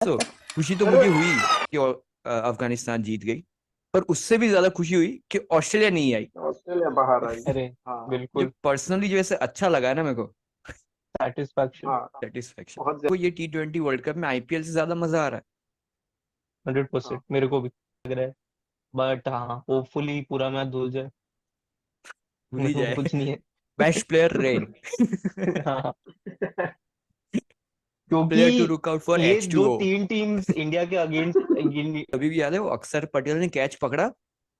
तो खुशी तो अरे मुझे हुई कि अफगानिस्तान जीत गई, पर उससे भी ज्यादा खुशी हुई कि ऑस्ट्रेलिया नहीं आई। ऑस्ट्रेलिया बाहर आई। अरे हाँ जो बिल्कुल पर्सनली जो ऐसे अच्छा लगा है ना मेरे को, सेटिस्फैक्शन हाँ, सेटिस्फेक्शन। बहुत तो ज्यादा। ये T20 वर्ल्ड कप में आईपीएल से ज्यादा मजा आ रहा 100% हाँ मेरे को भी लग रहा है। बट हाँ, होपफुली पूरा मैच धुल जाए। है। भूल ही मेरे को जाए। कुछ नहीं है। Best player rain. हाँ, क्योंकि player to look out for ये जो H2O। तीन टीम्स इंडिया के अगेंस्ट अभी भी याद है वो अक्षर पटेल ने कैच पकड़ा,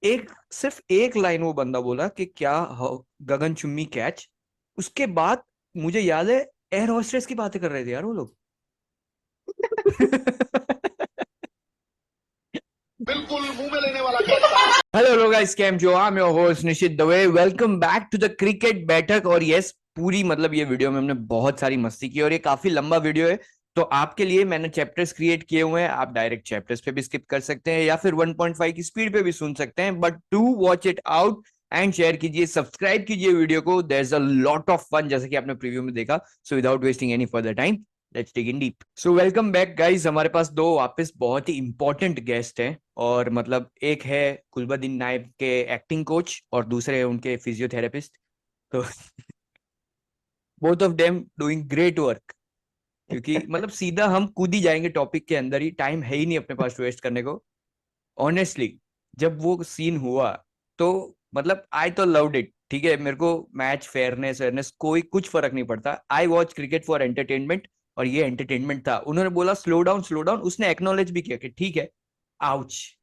एक सिर्फ एक लाइन वो बंदा बोला कि क्या गगनचुम्बी कैच। उसके बाद मुझे याद है एयर होस्टेस की बातें कर रहे थे यार वो लोग। बिल्कुल मुंह में लेने वाला कैच। हेलो गाइस, कैम जो I am your host Nishit Dave. Welcome back to the cricket Baithak. और यस, पूरी मतलब ये वीडियो में हमने बहुत सारी मस्ती की और ये काफी लंबा वीडियो है, तो आपके लिए मैंने चैप्टर्स क्रिएट किए हुए हैं। आप डायरेक्ट चैप्टर्स पे भी स्किप कर सकते हैं या फिर 1.5 की स्पीड पे भी सुन सकते हैं, but to watch it out and share कीजिए, सब्सक्राइब कीजिए वीडियो को। There is a lot of fun, जैसे कि आपने प्रीव्यू में देखा। So without wasting any further time, let's dig in deep. So welcome back guys. हमारे पास दो वापस बहुत ही इंपॉर्टेंट गेस्ट हैं, और मतलब एक है कुलबदीन नायब के एक्टिंग कोच और दूसरे है उनके फिजियोथेरेपिस्ट। तो both of them doing great work. क्योंकि मतलब सीधा हम कूद ही जाएंगे टॉपिक के अंदर ही, टाइम है ही नहीं अपने पास वेस्ट करने को। ऑनेस्टली जब वो सीन हुआ तो मतलब आई तो लव्ड इट। ठीक है, मेरे को मैच फेयरनेस वेयरनेस कोई कुछ फर्क नहीं पड़ता। I watch cricket for entertainment, और ये एंटरटेनमेंट था। उन्होंने बोला स्लो डाउन स्लो डाउन, उसने एक्नॉलेज भी किया कि ठीक है, आउच।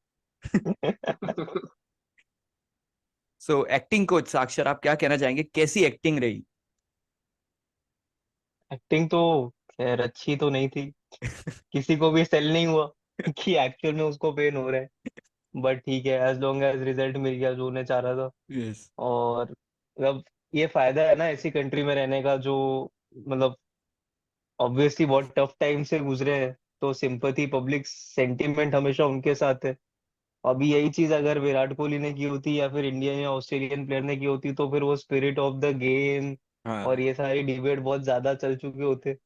सो एक्टिंग कोच साक्षर, आप क्या कहना चाहेंगे, कैसी एक्टिंग रही? एक्टिंग तो खैर अच्छी तो नहीं थी। किसी को भी सेल नहीं हुआ कि एक्चुअल में उसको पेन हो रहा है। बट ठीक है, एज लॉन्ग एज रिजल्ट मिल गया जो उन्हें चाह रहा था। यस। और मतलब ये फायदा है ना ऐसी कंट्री में रहने का, जो मतलब ऑब्वियसली बहुत टफ टाइम से गुजरे हैं, तो सिंपैथी पब्लिक सेंटिमेंट हमेशा उनके साथ है। अभी यही चीज अगर विराट कोहली ने की होती या फिर इंडियन या ऑस्ट्रेलियन प्लेयर ने की होती, तो फिर वो स्पिरिट ऑफ द गेम और हाँ, ये सारी डिबेट बहुत ज्यादा चल चुके होते।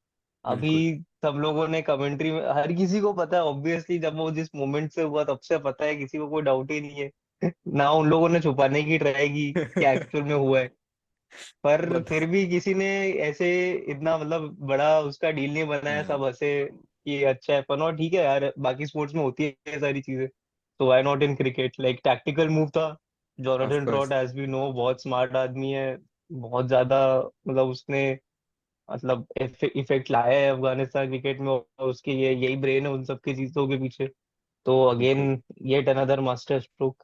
अभी बिल्कुल। सब लोगों ने कमेंट्री में, हर किसी को पता है ऑब्वियसली, जब वो जिस मोमेंट से हुआ तब से पता है, किसी को कोई डाउट ही नहीं है। ना उन लोगों ने छुपाने की ट्राई की कि एक्चुअल में हुआ है। पर बहुत। फिर भी किसी ने ऐसे इतना मतलब बड़ा उसका डील नहीं बनाया, हाँ, सब हंसे कि अच्छा है फन। और ठीक है यार, बाकी स्पोर्ट्स में होती है ये सारी चीजें, तो why not in cricket. Like tactical move था। ऑफ जोनाथन कोर्स। ट्रॉट एज वी नो बहुत स्मार्ट आदमी है। बहुत ज्यादा मतलब उसने मतलब इफेक्ट लाया है अफगानिस्तान क्रिकेट में, और उसकी ये यही ब्रेन है उन सब की चीजों के पीछे। तो बिल्कुल, again yet another master stroke.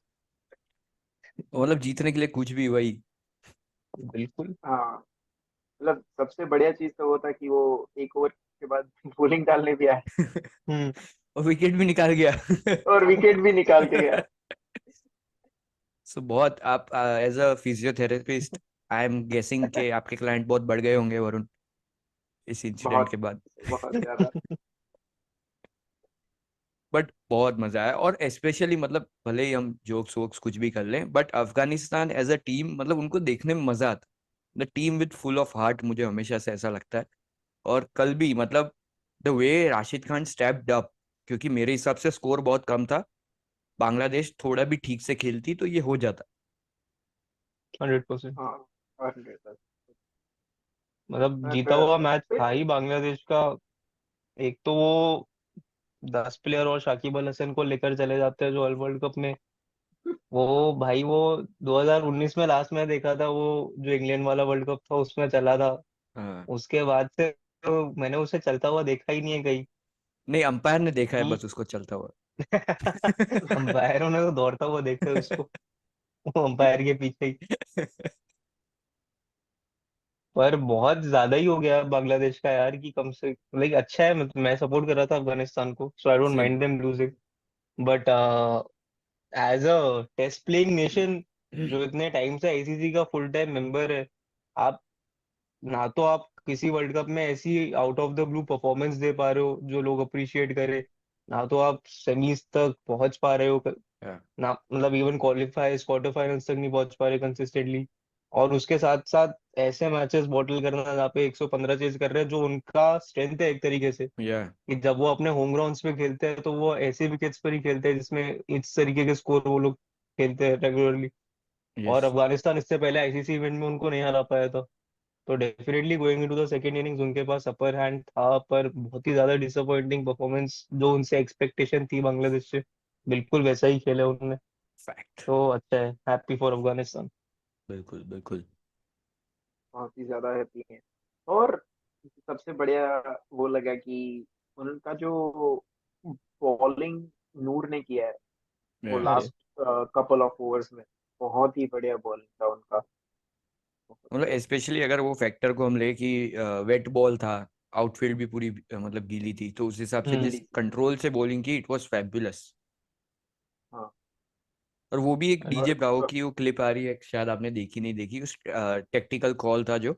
मतलब जीतने के लिए कुछ भी वही। बिल्कुल। हाँ, मतलब सबसे बढ़िया चीज तो वो था कि वो एक ओवर के बाद बॉलिंग डालने भी आए हम्म। और विकेट भी निकाल गया। और विकेट भी निकाल के गया। सो बहुत आप as a physiotherapist, I am guessing के आपके क्लाइंट बहुत बढ़ गए होंगे वरुण, इस इंसिडेंट बहुत के बाद। बहुत ज्यादा। बट बहुत मजा आया, और स्पेशली मतलब भले ही हम जोक्स वोक्स कुछ भी कर लें, but Afghanistan as a team मतलब उनको देखने में मजा आता। The team with full of heart, मुझे हमेशा से ऐसा लगता है। और कल भी मतलब the way Rashid Khan stepped up, क्योंकि मेरे हिसाब से स्कोर बहुत कम था। बांग्लादेश थोड़ा भी ठीक से खेलती तो ये हो जाता। 100%। हाँ, और मतलब जीता हुआ मैच पर था ही बांग्लादेश का। एक तो वो 10 प्लेयर और शाकिब अल हसन को लेकर चले जाते हैं जो वर्ल्ड कप में। वो भाई वो 2019 में लास्ट में देखा था, वो जो इंग्लैंड वाला वर्ल्ड कप था उसमें चला था। हाँ, उसके बाद से तो मैंने उसे चलता हुआ देखा ही नहीं है कहीं। नहीं अंपायर ने देखा है कि बस उसको चलता हुआ। अंपायरों ने तो दौड़ता हुआ देखा है उसको, वो अंपायर के पीछे ही। पर बहुत ज्यादा ही हो गया बांग्लादेश का यार, कि कम से लाइक अच्छा है, मैं सपोर्ट कर रहा था अफगानिस्तान को, so I don't same. Mind them losing. But as a test playing nation, जो इतने टाइम से आईसीसी का फुल टाइम मेंबर है, आप ना तो आप किसी वर्ल्ड कप में ऐसी out of the blue performance दे पा रहे हो जो लोग अप्रिशिएट करे, ना तो आप सेमीज तक पहुंच पा रहे हो, ना मतलब इवन क्वालिफाई क्वार्टर फाइनल्स तक नहीं पहुंच पा रहे कंसिस्टेंटली। और उसके साथ साथ ऐसे मैचेस बॉटल करना जहाँ पे 115 चेज कर रहे हैं, जो उनका स्ट्रेंथ है एक तरीके से, या कि जब वो अपने होम ग्राउंड्स पे खेलते हैं तो वो ऐसे विकेट्स पर ही खेलते हैं जिसमें इस तरीके के स्कोर वो लोग खेलते हैं रेगुलरली। और यस अफगानिस्तान इससे पहले आईसीसी इवेंट में उनको नहीं हरा पाया था। तो definitely going into the second innings उनके पास अपर हैंड था, पर बहुत ही ज्यादा डिसअपॉइंटिंग परफॉर्मेंस जो उनसे एक्सपेक्टेशन थी बांग्लादेश से, बिल्कुल वैसा ही खेले उन्होंने। फैक्ट तो अच्छा है, हैप्पी फॉर अफगानिस्तान। बिल्कुल बिल्कुल बहुत ही ज्यादा हैप्पी हैं। और सबसे बढ़िया वो लगा कि उनका जो बॉलिंग नूर ने किया है वो या अरे लास्ट कपल ऑफ ओवर्स में, बहुत ही बढ़िया बॉलिंग था उनका। बहुत मतलब बढ़िया। स्पेशली अगर वो फैक्टर को हम ले कि वेट बॉल था, आउटफील्ड भी पूरी मतलब गीली थी, तो उस हिसाब से जिस हम्म। कंट्रोल से बॉलिंग की इट वाज फैबुलस। हाँ। और वो भी एक डीजे और ब्रावो की वो क्लिप आ रही है, शायद आपने देखी नहीं देखी, उस टेक्टिकल कॉल था जो,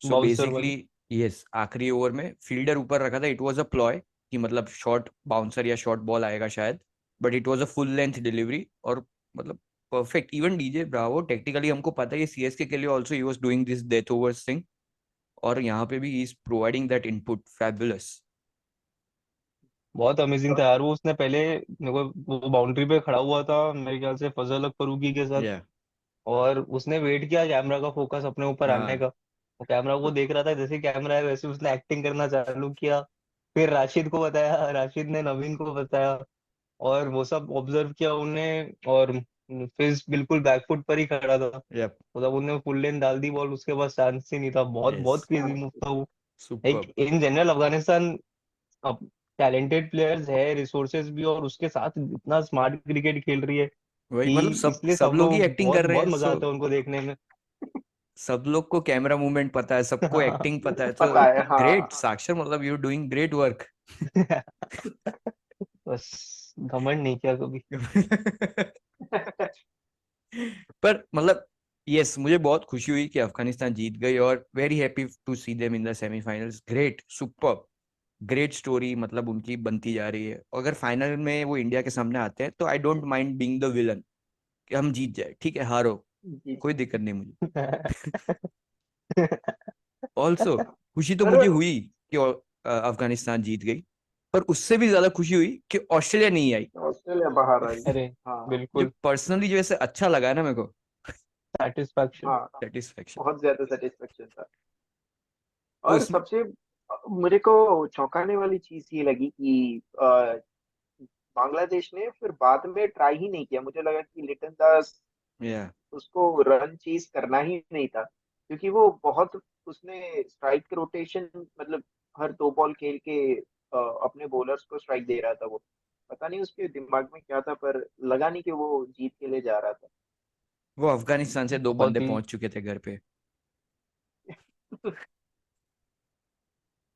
सो बाउंसर बेसिकली वाली। यस आखिरी ओवर में फील्डर ऊपर रखा था, इट वाज अ प्लॉय कि मतलब शॉर्ट बाउंसर या शॉर्ट बॉल आएगा शायद, but it was a full length delivery और मतलब perfect. Even DJ Bravo technically हमको पता है सीएसके के लिए also he was doing this death overs thing, और यहाँ पे भी he is providing that input fabulous. बहुत अमेजिंग था यार वो। उसने पहले मेरे को वो बाउंड्री पे खड़ा हुआ था मेरे ख्याल से फजल अक फरूकी के साथ, या और उसने वेट किया कैमरा का फोकस अपने ऊपर आने हाँ का। वो कैमरा को देख रहा था, जैसे कैमरा है वैसे उसने एक्टिंग करना चालू किया। फिर राशिद को बताया, राशिद ने नवीन को बताया, और वो सब ऑब्जर्व किया उनने। और फिर बिल्कुल बैकफुट पर ही खड़ा था, यप मतलब उन्होंने फुल लेन डाल दी बॉल, उसके बाद चांस ही नहीं था। बहुत यस बहुत क्रेजी मूव था वो। एक सुपर। इन जनरल अफगानिस्तान अब टैलेंटेड प्लेयर्स है, रिसोर्सेज भी, और उसके साथ इतना स्मार्ट क्रिकेट खेल रही है वही कि मतलब सब इसलिए सब सब लोग ही लोग एक्टिंग बहुत कर रहे बहुत हैं, मजा सो आता है उनको देखने में। सब लोग को कैमरा मूवमेंट पता है, सबको एक्टिंग पता है, तो पता है ग्रेट हाँ। साक्षर, मतलब यू डूइंग ग्रेट वर्क। बस घमंड नहीं किया कभी। पर मतलब यस मुझे बहुत खुशी हुई कि अफगानिस्तान जीत गई, और very happy to see them in the semifinals. Great super great story मतलब उनकी बनती जा रही है। अगर फाइनल में वो इंडिया के सामने आते हैं तो I don't mind being the villain, कि हम जीत जाए, ठीक है हारो, जी। कोई दिक्कत नहीं मुझे। ऑल्सो खुशी तो पर मुझे हुई कि अफगानिस्तान जीत गई, पर उससे भी ज्यादा खुशी हुई कि ऑस्ट्रेलिया नहीं आई। ऑस्ट्रेलिया बाहर आई। अरे हाँ। जो बिल्कुल। पर्सनली जो ऐसे अच्छा लगा है ना मेरे को, सेटिस्फैक्शन। हाँ, सेटिस्फेक्शन। बहुत ज्यादा सेटिस्फेक्शन था। तो और उसमें सबसे मेरे को चौंकाने वाली चीज ये लगी कि बांग्लादेश ने फिर बाद में ट्राई ही नहीं किया। मुझे लगा कि लिटन दास या उसको रन चेज करना ही नहीं था, क्योंकि वो बहुत उसने स्ट्राइक रोटेशन मतलब हर दो बॉल खेल के अपने बॉलर्स को स्ट्राइक दे रहा था वो। पता नहीं उसके दिमाग में क्या था, पर लगा नहीं कि वो जीत के लिए जा रहा था। वो अफगानिस्तान से दो बहुत बंदे ही पहुंच चुके थे घर पे।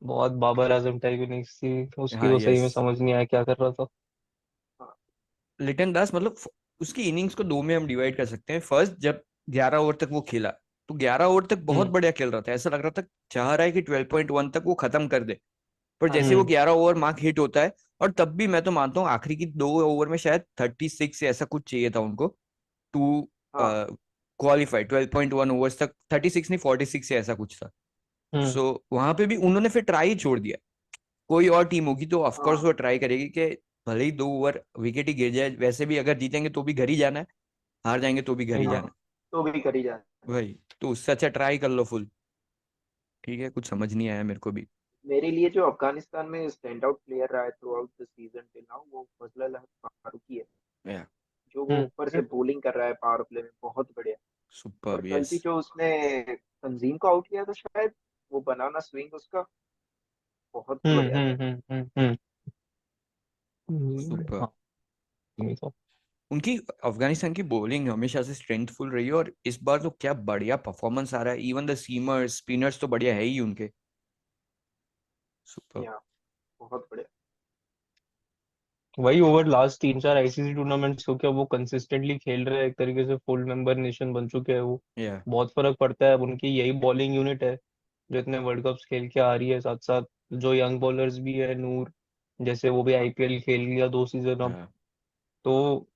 बहुत बाबर आजम टाइप इनिंग्स थी उसकी, हाँ तो सही यस में समझ नहीं आया क्या कर रहा था। हाँ। लिटन दास मतलब उसकी इनिंग्स को दो में हम डिवाइड कर सकते हैं। फर्स्ट जब 11 ओवर तक वो खेला, तो 11 ओवर तक बहुत हम्म। बढ़िया खेल रहा था, ऐसा लग रहा था चाह रहा है कि 12.1 तक वो खत्म कर दे। पर हाँ। जैसे वो 11 ओवर मार्क हिट होता है, और तब भी मैं तो मानता हूँ आखिरी की दो ओवर में शायद 36 से ऐसा कुछ चाहिए था उनको टू हाँ। क्वालिफाई 12.1 ओवर्स तक, 36 नहीं 46 से ऐसा कुछ था। हम्म। सो वहां पे भी उन्होंने फिर ट्राई छोड़ दिया। कोई और टीम होगी तो ऑफकोर्स हाँ। वो ट्राई करेगी कि भले ही 2 ओवर विकेट ही गिर जाए, वैसे भी अगर जीतेंगे तो भी घर ही जाना है, हार जाएंगे तो भी घर ही हम्म। जाना हाँ, तो भी करी जाए। है भाई। तो उससे अच्छा ट्राई कर लो फुल। ठीक है कुछ समझ नहीं आया मेरे को भी। मेरे लिए जो अफगानिस्तान में स्टैंड आउट प्लेयर रहा है through out the season till now, वो फजल अहमद फारूकी है। या जो वो हम्म। ऊपर से बॉलिंग कर रहा है पावर प्ले में, बहुत बढ़िया। और सुपर कल यस भी जो उसने तंजीम को आउट किया था शायद, वो बनाना स्विंग उसका बहुत हम्म। बढ़िया था। हम्म। सुपर। हाँ। नहीं तो उनकी अफगानिस्तान की बॉलिंग हमेशा से स्ट्रेंथफुल रही है, और इस बार तो क्या बढ़िया परफॉर्मेंस आ रहा है, इवन द सीमर्स स्पिनर्स तो बढ़िया है ही उनके। सुपर। यहाँ बहुत बढ़िया। वही ओवर लास्ट 3-4 आईसीसी टूर्नामेंट्स को क्या वो कंसिस्टेंटली खेल रहे हैं, एक तरीके से फुल मेंबर नेशन बन चुके हैं वो। या बहुत फर्क पड़ता है। अब उनकी यही बॉलिंग यूनिट है जो इतने वर्ल्ड कप्स खेल के आ रही है, साथ साथ जो यंग बॉलर्स भी है, नूर जैसे, वो भी आईपीएल खेल लिया 2 सीजन अब। या तो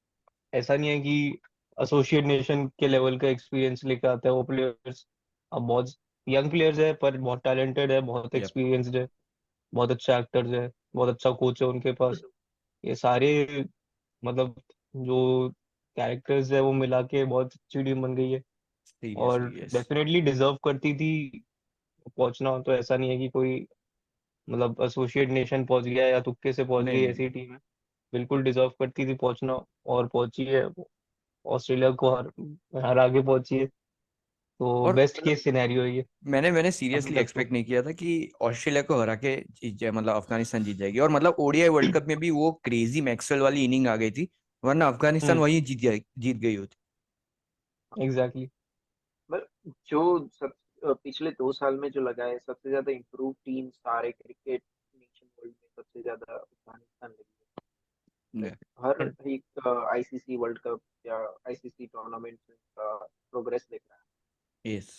ऐसा नहीं है कि एसोसिएट नेशन के लेवल का एक्सपीरियंस लेके आता है वो प्लेयर्स। अब बहुत यंग प्लेयर्स है पर बहुत टैलेंटेड है, बहुत Yep. एक्सपीरियंस्ड है, बहुत अच्छा एक्टर्स है, बहुत अच्छा कोच है उनके पास। ये सारे मतलब जो कैरेक्टर्स है वो मिला के बहुत अच्छी टीम बन गई है, और Seriously, yes. डेफिनेटली डिजर्व करती थी पहुंचना। तो ऐसा नहीं है कि कोई मतलब एसोसिएट नेशन पहुंच गया या तुक्के से पहुंच नहीं गई, नहीं ऐसी नहीं। टीम है। बिल्कुल डिजर्व करती थी पहुंचना, और पहुंची है। ऑस्ट्रेलिया को हर आगे पहुंची है, तो और बेस्ट मतलब केस सिनेरियो है ये मैंने अभी सीरियसली तक तो। एक्सपेक्ट नहीं किया था कि ऑस्ट्रेलिया को हरा के जीत जाए, मतलब अफगानिस्तान जीत जाएगी। और मतलब ओडीआई वर्ल्ड कप में भी वो क्रेजी मैक्सवेल वाली इनिंग आ गई थी, वरना अफगानिस्तान हम्म, वही जीत गई होती। एग्जैक्टली। मतलब जो सब पिछले 2 साल में जो लगा है, सबसे ज्यादा इम्प्रूव टीम सारे क्रिकेट नेशन वर्ल्ड में सबसे ज्यादा अफगानिस्तान लगी है। Like, हर एक आईसीसी वर्ल्ड कप या आईसीसी टूर्नामेंट में का प्रोग्रेस दिख रहा यस,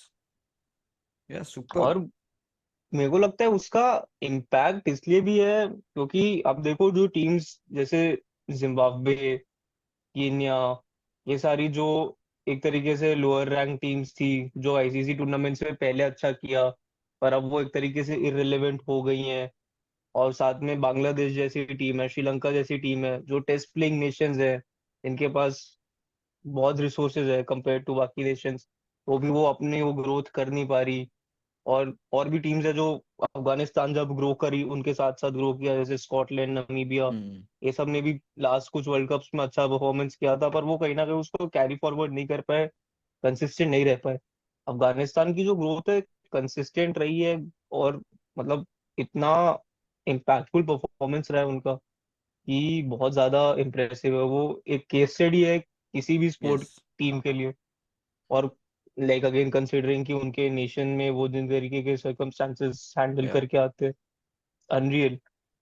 या सुपर। और मेरे को लगता है उसका इम्पैक्ट इसलिए भी है क्योंकि अब देखो जो टीम्स जैसे जिम्बाब्वे, कीनिया, ये सारी जो एक तरीके से लोअर रैंक टीम्स थी, जो आईसीसी टूर्नामेंट्स में पहले अच्छा किया पर अब वो एक तरीके से इररिलेवेंट हो गई हैं। और साथ में बांग्लादेश जैसी टीम है, श्रीलंका जैसी टीम है, जो टेस्ट प्लेइंग नेशंस है, इनके पास बहुत रिसोर्सेज है कंपेयर टू बाकी नेशंस, तो भी वो अपनी वो ग्रोथ कर नहीं पा रही। और भी टीम्स है जो अफगानिस्तान जब ग्रो करी उनके साथ साथ ग्रो किया, जैसे स्कॉटलैंड, नमीबिया, हम्म। ये सब ने भी लास्ट कुछ वर्ल्ड कप्स में अच्छा परफॉर्मेंस किया था, पर वो कहीं ना कहीं उसको कैरी फॉरवर्ड नहीं कर पाए, कंसिस्टेंट नहीं रह पाए। अफगानिस्तान की जो ग्रोथ है कंसिस्टेंट रही है, और मतलब इतना इम्पैक्टफुल परफॉर्मेंस रहा है उनका कि बहुत ज्यादा इम्प्रेसिव है। वो एक केस स्टडी है किसी भी यस। स्पोर्ट टीम के लिए। और लाइक अगेन कंसिडरिंग कि उनके नेशन में वो जिन तरीके के सर्कमस्टांसेस हैंडल या करके आते हैं, अनरियल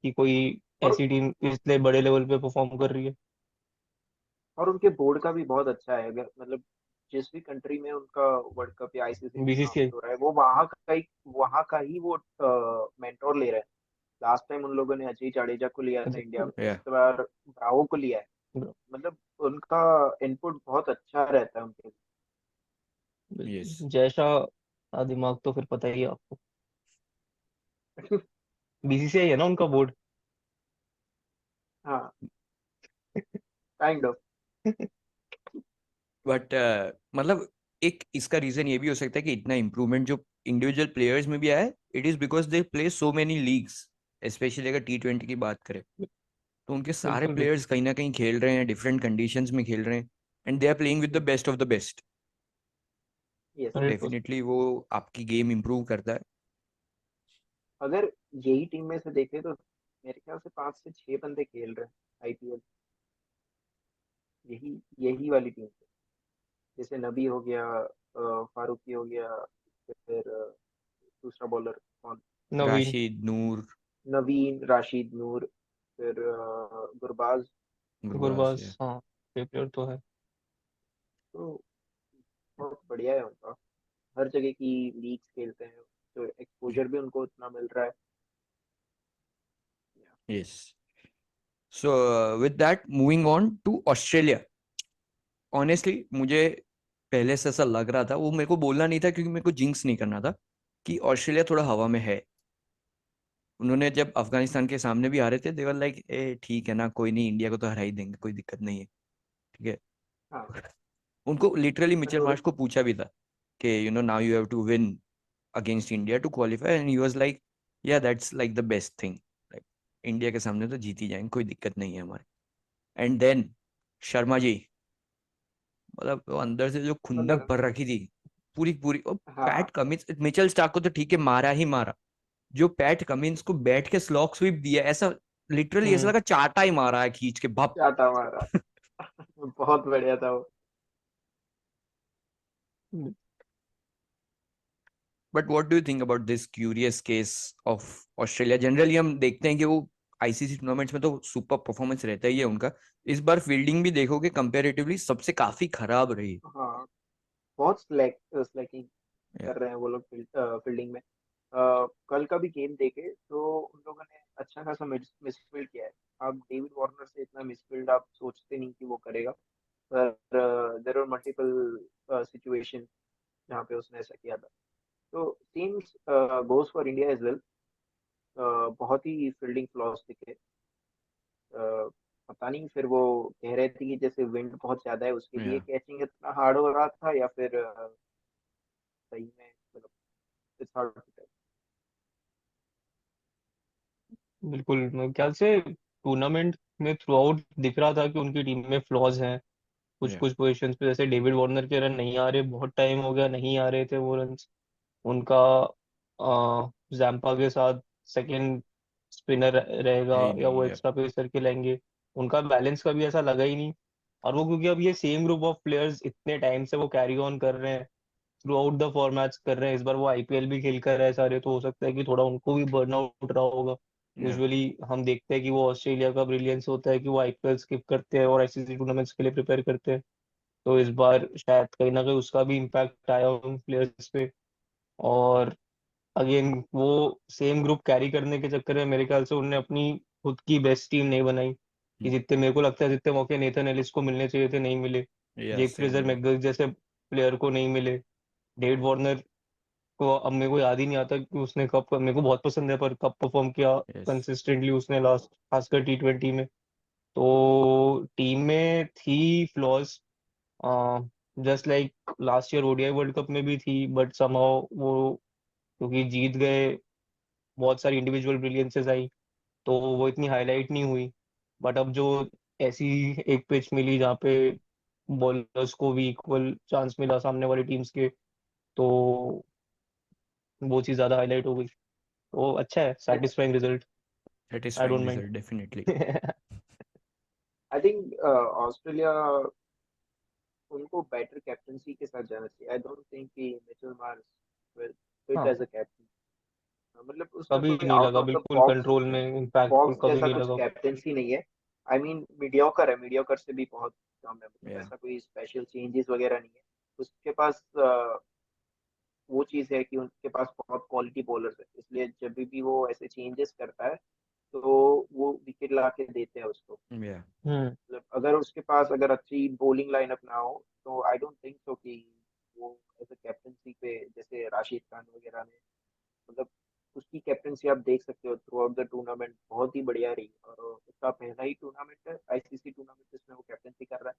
कि कोई है। ऐसी टीम इतने बड़े लेवल पे परफॉर्म कर रही है। और उनके बोर्ड का भी बहुत अच्छा है। अगर मतलब जिस भी कंट्री में उनका वर्ल्ड कप या आईसीसी बीसीसीआई। टूर्नामेंट हो रहा है, वो वहाँ का ही वो मेंटोर ले रहे हैं। लास्ट टाइम उन लोगों ने अजय जाडेजा को लिया था इंडिया में, इस या बार ब्रावो को लिया है। मतलब उनका इनपुट बहुत अच्छा रहता है उनके यस। जय शाह का दिमाग तो फिर पता ही है आपको। लिए। बीसीसीआई है ना उनका बोर्ड। हाँ, काइंड ऑफ। बट मतलब एक इसका रीजन ये भी हो सकता है कि इतना इम्प्रूवमेंट जो इंडिविजुअल प्लेयर्स में भी आया है, it is because they play so many leagues. Specially अगर T20 की बात करें, तो उनके सारे बिल्कुल बिल्कुल प्लेयर्स कहीं ना कहीं खेल रहे हैं, डिफरेंट कंडीशंस में खेल रहे हैं, and they are playing with the best of the best. Yes. तो 100%। डेफिनेटली वो आपकी गेम इंप्रूव करता है। अगर यही टीम में से देखें तो मेरे ख्याल से 5 से 6 बंदे खेल रहे हैं आईपीएल, यही यही वाली टीम से। जैसे नबी हो गया, फारूकी हो गया, फिर दूसरा बॉलर कौन, नवीन। राशिद नूर, नवीन, राशिद नूर, फिर गुरबाज। गुरबाज गुरबाज, है। हाँ, प्लेयर तो है। तो बहुत बढ़िया है उनका। हर जगह की लीग्स खेलते हैं, तो एक्सपोजर भी उनको उतना मिल रहा है। Yes. So with that moving on to Australia. Honestly मुझे पहले से ऐसा लग रहा था, वो मेरे को बोलना नहीं था क्योंकि मेरे को जिंक्स नहीं करना था, कि ऑस्ट्रेलिया थोड़ा हवा में है। उन्होंने जब अफगानिस्तान के सामने भी हारे थे, देवर लाइक ए ठीक है ना, कोई नहीं, इंडिया को तो हरा ही देंगे, कोई दिक्कत नहीं है, ठीक है। हाँ, उनको लिटरली बट मिचेल मार्श को पूछा भी था कि now you have to win against India to qualify, and he was like yeah that's like the best thing, like India के सामने तो जीत ही जाएंगे, कोई दिक्कत नहीं है हमारे। एंड देन शर्मा जी, मतलब वो अंदर से जो खुंदक मतलब भर रखी थी पूरी पूरी। और पैट हाँ, कमिंस, मिचेल स्टार्क को तो ठीक है मारा ही मारा, जो पैट कमिंस को बैठ के स्लॉग स्वीप दिया, ऐसा लिटरली ऐसा हम्म। लगा चाटा ही मारा है खींच के भप। चाटा हमारा बहुत बढ़िया था वो। But what do you think about this curious case of Australia? Generally हम देखते हैं कि वो आईसीसी टूर्नामेंट्स में तो सुपर परफॉर्मेंस रहता ही है उनका। इस बार फील्डिंग भी देखोगे कंपैरेटिवली सबसे काफी खराब रही। हाँ, बहुत स्लैकिंग या कर रहे हैं वो लोग फील्डिंग में। कल का भी गेम देखे तो उन लोगों ने अच्छा खासा मिसफील्ड किया है। अब डेविड वार्नर से इतना मिसफील्ड आप सोचते नहीं कि वो करेगा। पर देयर आर मल्टीपल सिचुएशन जहाँ पे उसने ऐसा किया था। तो teams goes for India as well. बहुत ही फील्डिंग फ्लॉस दिखे। पता नहीं फिर वो कह रहे थे कि जैसे विंड बहुत ज्यादा है उसके लिए या कैचिंग इतना हार्ड हो रहा था, या फिर सही में मतलब इट्स हार्ड टू टेल। बिल्कुल, मेरे ख्याल से टूर्नामेंट में थ्रू आउट दिख रहा था कि उनकी टीम में फ्लॉज हैं। कुछ या कुछ पोजीशंस पे जैसे डेविड वार्नर के रन नहीं आ रहे, बहुत टाइम हो गया नहीं आ रहे थे वो रन। उनका जैम्पा के साथ सेकंड स्पिनर रहेगा है ही या नहीं वो या एक्स्ट्रा पेस करके लाएंगे, उनका बैलेंस कभी ऐसा लगा ही नहीं। और वो क्योंकि अब ये सेम ग्रुप ऑफ प्लेयर्स इतने टाइम से वो कैरी ऑन कर रहे हैं, थ्रू आउट द फॉर्मेट्स कर रहे हैं, इस बार वो आईपीएल भी खेल कर रहे हैं सारे, तो हो सकता है कि थोड़ा उनको भी बर्नआउट रहा होगा। या यूजुअली हम देखते हैं कि वो ऑस्ट्रेलिया का ब्रिलियंस होता है कि वो आईपीएल स्किप करते हैं और आईसीसी टूर्नामेंट्स के लिए प्रिपेयर करते हैं। तो इस बार शायद कहीं ना कहीं उसका भी इम्पैक्ट आया उन प्लेयर्स पे। और अगेन वो सेम ग्रुप कैरी करने के चक्कर में मेरे ख्याल से उन्होंने अपनी खुद की बेस्ट टीम नहीं बनाई, कि जितने मेरे को लगता है जितने मौके नेथन एलिस को मिलने चाहिए थे नहीं मिले, या जेक सेम फ्रेजर है। मैकगर्थ जैसे प्लेयर को नहीं मिले, डेविड वार्नर को अब मेरे को याद ही नहीं आता कि उसने कब, मेरे को बहुत पसंद है पर कब परफॉर्म किया यस कंसिस्टेंटली उसने लास्ट, खासकर टी20 में। तो टीम में थी flaws, just like last year ODI world cup में भी थी, बट समहाउ वो क्योंकि जीत गए, बहुत सारी इंडिविजुअल ब्रिलियंसेस आई, तो वो इतनी हाईलाइट नहीं हुई। बट अब जो ऐसी एक पिच मिली जहाँ पे बॉलर्स को भी इक्वल चांस मिला सामने वाली टीम्स के, तो वो चीज़ ज़्यादा हाईलाइट हो गई, तो अच्छा है, satisfying result. I satisfying don't mind. Result definitely. I think Australia उनको बेटर कैप्टनसी के साथ जाना चाहिए। आई डोंट थिंक कि मिचेल मार्श विल फिट हाँ, एज अ कैप्टन। मतलब उसका कभी कोई नहीं आउट लगा, ऑफ द बिल्कुल बॉक्स कंट्रोल में, इम्पैक्टफुल बॉक्स कभी जैसा नहीं कुछ लगा। कैप्टनसी नहीं है। आई मीन मीडियोकर है, मीडियोकर से भी बहुत कम है, मतलब या ऐसा कोई स्पेशल चेंजेस वगैरह नहीं है उसके पास। वो चीज है कि उनके पास बहुत क्वालिटी बॉलर्स है, इसलिए जब भी वो ऐसे चेंजेस करता है तो वो विकेट ला के देते हैं उसको। या हम्म। मतलब अगर उसके पास अगर अच्छी बॉलिंग लाइनअप ना हो तो आई डोंट थिंक सो कि वो एज अ कैप्टनसी पे जैसे राशिद खान वगैरह ने, मतलब उसकी कैप्टनसी आप देख सकते हो थ्रू आउट द टूर्नामेंट बहुत ही बढ़िया रही, और उसका पहला ही टूर्नामेंट है आईसीसी टूर्नामेंट जिसमें वो कैप्टनसी कर रहा है।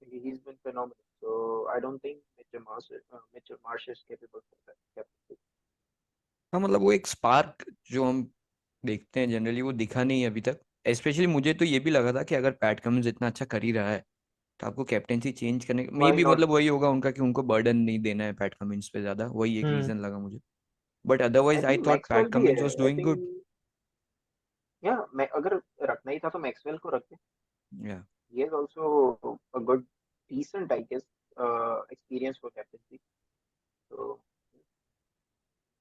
He is been phenomenal, so I don't think Mitchell Marsh is capable for that captaincy. हाँ मतलब वो एक स्पार्क जो हम देखते हैं जनरली वो दिखा नहीं है अभी तक। स्पेशली मुझे तो ये भी लगा था कि अगर पैट कमिंस इतना अच्छा कर ही रहा है तो आपको कैप्टेंसी चेंज करने मे व्हाई भी नॉट। मतलब वही होगा उनका कि उनको बर्डन नहीं देना है पैट कमिंस पे ज्यादा, वही एक हम्म। रीजन लगा मुझे। But I otherwise I think thought PAT Maxwell भी कमिंस है। Was I doing think good. या मैं अगर रखना ही था तो मैक्सवेल को रखते। या he is also a good decent I guess experience for captaincy, so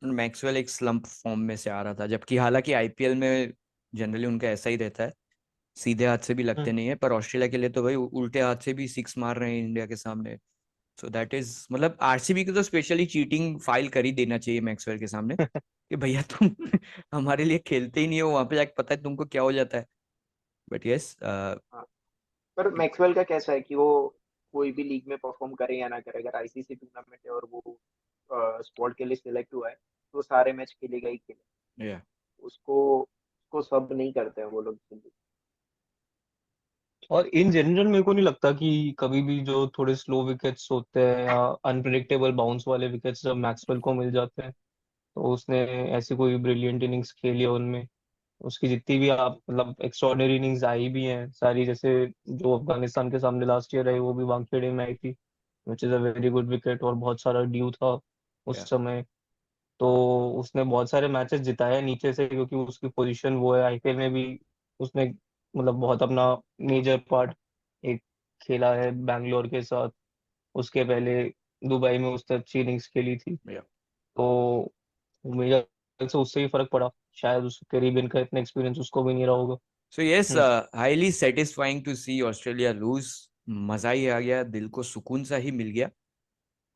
Maxwell एक स्लंप फॉर्म में से आ रहा था, जबकि हालांकि आईपीएल में जनरली उनका ऐसा ही रहता है, सीधे हाथ से भी लगते हम्म। नहीं है, पर ऑस्ट्रेलिया के लिए तो भाई उल्टे हाथ से भी सिक्स मार रहे हैं इंडिया के सामने। सो दैट इज मतलब आरसीबी को तो स्पेशली चीटिंग फाइल कर ही देना चाहिए मैक्सवेल के सामने कि भैया तुम हमारे लिए खेलते ही नहीं हो, वहां पे जाके पता है तुमको क्या हो जाता है। बट यस हाँ। पर मैक्सवेल का कैसा है कि वो कोई भी लीग में परफॉर्म करे या ना करे, अगर आईसीसी टूर्नामेंट है और वो स्क्वाड के लिए सिलेक्ट हुआ है तो सारे मैच खेलेगा ही खेलेगा। या उसको उसको सब नहीं करते हैं वो लोग जल्दी। और इन जनरल मेरे को नहीं लगता कि कभी भी जो थोड़े स्लो विकेट्स होते हैं या अनप्रिडिक्टेबल बाउंस वाले विकेट्स जब मैक्सवेल को मिल जाते हैं, तो उसने ऐसी कोई ब्रिलियंट इनिंग्स खेली है उनमें। उसकी जितनी भी आप मतलब एक्स्ट्रॉर्डिनरी इनिंग्स आई भी हैं सारी, जैसे जो अफगानिस्तान के सामने लास्ट ईयर आई वो भी वानखेड़े में आई थी, which is a very good wicket और बहुत सारा ड्यू था या उस समय। तो उसने बहुत सारे मैचेस जिताए हैं नीचे से, क्योंकि उसकी पोजीशन वो है। आईपीएल में भी उसने मतलब बहुत अपना मेजर पार्ट एक खेला है बैंगलोर के साथ, उसके पहले दुबई में उसने अच्छी इनिंग्स खेली थी। या तो मेरे ख्याल से उससे ही फर्क पड़ा, शायद उस कैरिबियन का इतना एक्सपीरियंस उसको भी नहीं रहा होगा। So yes hmm. Highly satisfying to see Australia lose. मजा ही आ गया, दिल को सुकून सा ही मिल गया।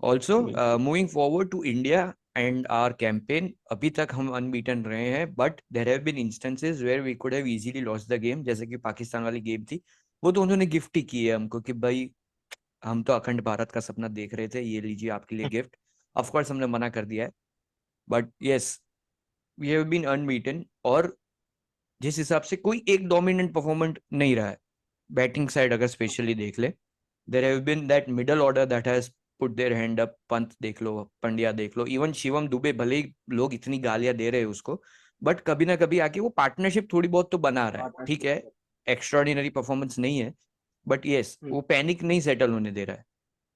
ऑल्सो बिल्कुल। Moving forward to India and our campaign, अभी तक हम अनबीटन रहे हैं, but there have been instances where we could have easily lost the game, जैसे कि पाकिस्तान वाली गेम थी। वो तो उन्होंने गिफ्ट ही की है हमको कि भाई हम तो अखंड भारत का सपना देख रहे थे, ये लीजिए आपके लिए गिफ्ट। ऑफ कोर्स हमने मना कर दिया है, but yes we have been unbeaten. और जिस हिसाब से कोई एक डोमिनेंट परफॉर्मेंट नहीं रहा है बैटिंग साइड, अगर स्पेशली देख ले, there have been that middle order that has put their hand up. Pant देख लो, पंड्या देख लो, इवन शिवम दुबे, भले ही लोग इतनी गालियां दे रहे हैं उसको, बट कभी ना कभी आके वो पार्टनरशिप थोड़ी बहुत तो बना रहा है। ठीक पार्टनरशिप है, कर। एक्स्ट्रॉर्डिनरी परफॉर्मेंस नहीं है, बट यस हम्म। वो पैनिक नहीं सेटल होने दे रहा है।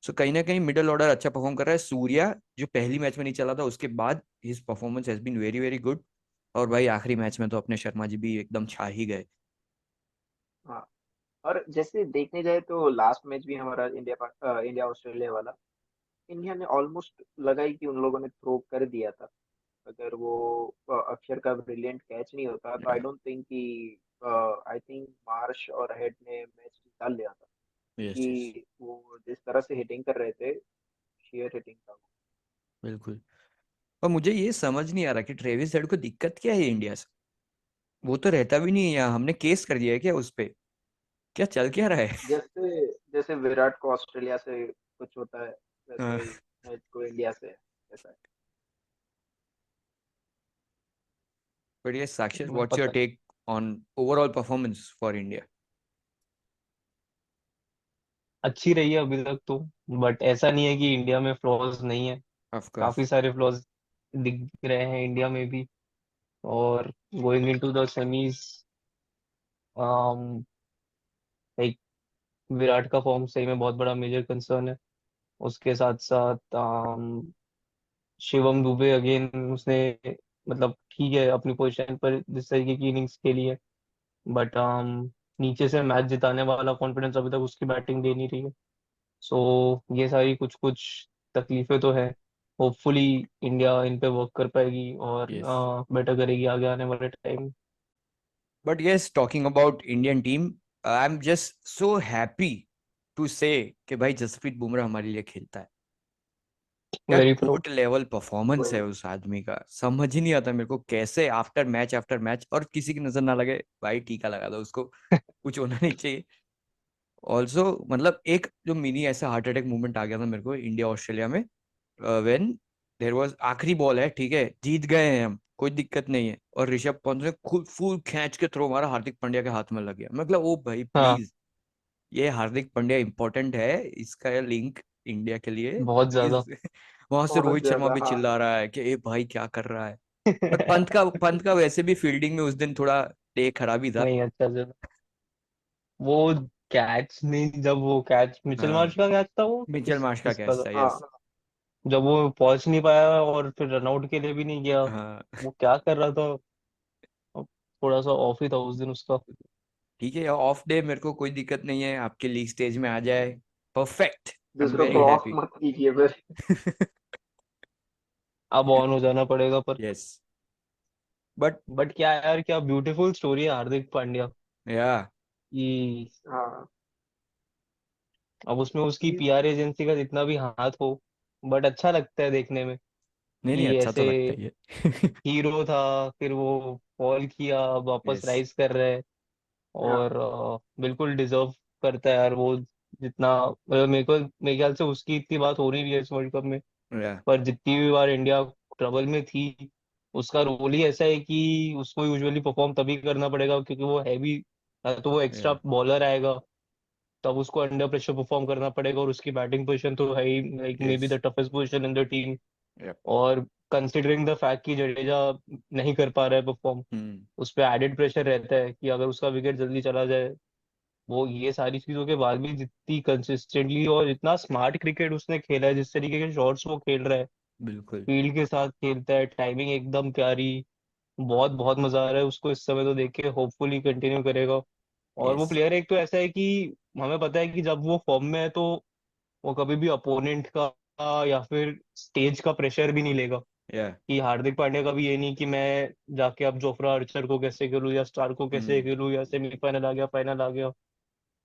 सो कहीं ना कहीं मिडल ऑर्डर अच्छा परफॉर्म कर रहा है। सूर्या जो पहली मैच में नहीं चला था, उसके बाद his performance has been very very good. और भाई आखिरी मैच में तो अपने शर्मा जी भी एकदम छा ही गए। हाँ, और जैसे देखने जाए तो लास्ट मैच भी हमारा इंडिया ऑस्ट्रेलिया वाला, इंडिया ने ऑलमोस्ट लगा ही कि उन लोगों ने थ्रो कर दिया था। अगर वो अक्षर का ब्रिलियंट कैच नहीं होता तो आई डोंट थिंक कि आई थिंक मार्श और हेड ने मैच निकाल लिया था, यस यस, क्योंकि वो जिस तरह से हिटिंग कर रहे थे, शेयर हिटिंग था वो। बिल्कुल। और मुझे ये समझ नहीं आ रहा कि ट्रेविस हेड को दिक्कत क्या है इंडिया से। वो तो रहता भी नहीं है यहाँ, हमने केस कर दिया है क्या उस पे? क्या चल क्या रहा है? जैसे जैसे विराट को ऑस्ट्रेलिया से कुछ होता है, वैसे हाँ, ही हेड को इंडिया से ऐसा है। but yes, Sakshi, मैं what's your पता take on overall performance for India? अच्छी रही है अभी तक तो, बट ऐसा नहीं है कि इंडिया में फ्लॉज नहीं है। Of काफी course. सारे फ्लॉज दिख रहे हैं इंडिया में भी। और going into the semis, like Virat का फॉर्म सही में बहुत बड़ा मेजर कंसर्न है। उसके साथ साथ शिवम दुबे अगेन, उसने मतलब ठीक है अपनी पोजीशन पर जिस तरीके की इनिंग्स खेली है, बट नीचे से मैच जिताने वाला कॉन्फिडेंस अभी तक उसकी बैटिंग दे नहीं रही है। सो ये सारी कुछ कुछ तकलीफें तो है। होपफुली इंडिया इन पे वर्क कर पाएगी और Yes. बेटर करेगी आगे आने वाले time. But yes, talking about Indian team, I'm just so happy to say कि भाई जसप्रीत बुमराह हमारे लिए खेलता है। क्या वेरी प्राउड। गोट लेवल परफॉर्मेंस है वही। उस आदमी का, समझ ही नहीं आता मेरे को कैसे आफ्टर मैच, और किसी की नजर ना लगे भाई टीका लगा दो उसको, कुछ होना नहीं चाहिए। ऑल्सो मतलब एक जो मिनी ऐसा हार्ट अटैक मूवमेंट आ गया था मेरे को इंडिया ऑस्ट्रेलिया में, व्हेन देयर वाज आखिरी बॉल है, ठीक है जीत गए हैं हम, कोई दिक्कत नहीं है, और ऋषभ पंत ने खुद फुल खींच के थ्रो मारा, हार्दिक पांड्या के हाथ में लग गया। मतलब ओ भाई हाँ, प्लीज, ये हार्दिक पांड्या इंपॉर्टेंट है, इसका लिंक इंडिया के लिए बहुत ज्यादा। प्लीज। वहां से बहुत रोहित शर्मा ज्यादा, भी हाँ। चिल्ला रहा है कि ए भाई क्या कर रहा है। और पंत का वैसे भी फील्डिंग में उस दिन थोड़ा डे खराब ही था। नहीं अच्छा चलो, वो कैच नहीं, जब वो कैच मिचेल हाँ, मार्श का कैच था वो मिचेल मार्श का किसका कैच था, था, यस। हाँ, जब वो पहुंच नहीं पाया और फिर रनआउट के लिए भी नहीं गया, हाँ, वो क्या कर रहा था। अब थोड़ा सा ऑफ ही था उस दिन उसका। ठीक है, ऑफ डे मेरे को कोई दिक्कत नहीं है, आपके लीग स्टेज में आ जाए, परफेक्ट, आई एम दूसरों वेरी को ऑफ हैप्पी। मत कीजिए फिर। अब ऑन हो जाना पड़ेगा पर। यस, बट बट क्या यार, क्या ब्यूटीफुल स्टोरी है हार्दिक पांड्या या की। हाँ, अब उसमें उसकी ये- पीआर एजेंसी का जितना भी हाथ हो, बट अच्छा लगता है देखने में नहीं नहीं, कि अच्छा तो ऐसे लगता ही है। हीरो था, फिर वो फॉल किया, अब वापस यस, राइज कर रहा है। हाँ, और बिल्कुल डिजर्व करता है यार वो। जितना मेरे ख्याल से उसकी इतनी बात हो नहीं रही है इस वर्ल्ड कप में, या पर जितनी भी बार इंडिया ट्रबल में थी, उसका रोल ही ऐसा है कि उसको यूजुअली परफॉर्म तभी करना पड़ेगा क्योंकि वो हैवी, तो वो एक्स्ट्रा या बॉलर आएगा, तब उसको अंडर प्रेशर परफॉर्म करना पड़ेगा। और उसकी बैटिंग पोजीशन तो है ही, like may yes, be the toughest position in the team. Yeah और कंसिडरिंग द फैक्ट कि जडेजा नहीं कर पा रहा है परफॉर्म, हम्म, उस पर एडेड प्रेशर रहता है कि अगर उसका विकेट जल्दी चला जाए। वो ये सारी चीजों के बाद भी जितनी कंसिस्टेंटली और इतना स्मार्ट क्रिकेट उसने खेला है, जिस तरीके के शॉट्स वो खेल रहा है, बिल्कुल, फील्ड के साथ खेलता है, टाइमिंग एकदम प्यारी। बहुत बहुत मजा आ रहा है उसको इस समय तो देख के, होपफुली कंटिन्यू करेगा। और वो यस, प्लेयर एक तो ऐसा है कि हमें पता है कि जब वो फॉर्म में है तो वो कभी भी अपोनेंट का या फिर स्टेज का प्रेशर भी नहीं लेगा। या कि हार्दिक पांड्या का भी ये नहीं कि मैं जाके अब जोफ्रा आर्चर को कैसे खेलूं या स्टार को कैसे हम्म, खेलूं या सेमीफाइनल आ गया फाइनल आ गया।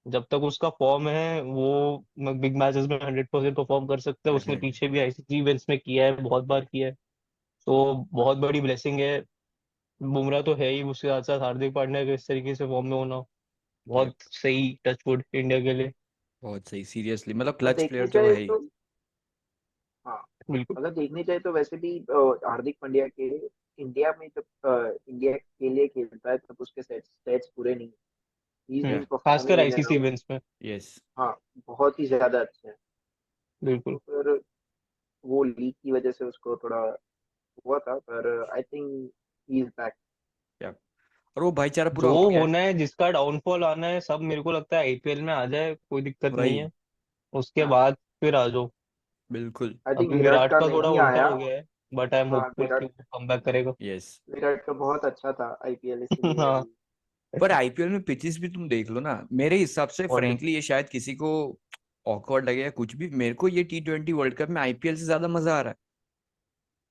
जब तक उसका फॉर्म है वो बिग मैचेस में 100% परफॉर्म कर सकता है। उसने डेफिनेटली, पीछे भी आईसीसी इवेंट्स में किया है, बहुत बार किया है। तो बहुत बड़ी ब्लेसिंग है। बुमराह तो है ही, उसके साथ साथ हार्दिक पांड्या का इस तरीके से फॉर्म में होना बहुत सही, टचवुड इंडिया के लिए। बहुत सही, सीरियसली मतलब और क्लच देखने प्लेयर तो जाए है ही। तो हाँ, बिल्कुल। अगर देखने जाए तो वैसे भी हार्दिक पांड्या के इंडिया में जब इंडिया के लिए खेलता है तब उसके सेट्स पूरे नहीं, ही इज बीन खासकर performing in and ICC out. Events में। यस। हाँ, बहुत ही ज्यादा अच्छे हैं। तो बिल्कुल। फिर वो लीग की वजह से उसको थोड़ा हुआ था, पर आई थिंक ही इज बैक। क्या, और वो भाईचारा पूरा जो हो गया है। होना है, जिसका डाउनफॉल आना है, सब मेरे को लगता है आईपीएल में आ जाए, कोई दिक्कत नहीं वही, है। उसके हाँ, बाद फिर आ जाओ। बिल्कुल। आई थिंक अभी विराट विराट का का थोड़ा नहीं उल्टा आया। हो गया है, बट आई एम हाँ, होपफुल कि वो कम बैक करेगा। यस। विराट का बहुत अच्छा था आईपीएल, इसीलिए हाँ। अभी। पर आईपीएल में पिचेस भी तुम देख लो ना, मेरे हिसाब से और फ्रेंकली ये शायद किसी को ऑकवर्ड लगे या कुछ भी, मेरे को ये T20 वर्ल्ड कप में आईपीएल से ज्यादा मजा आ रहा है।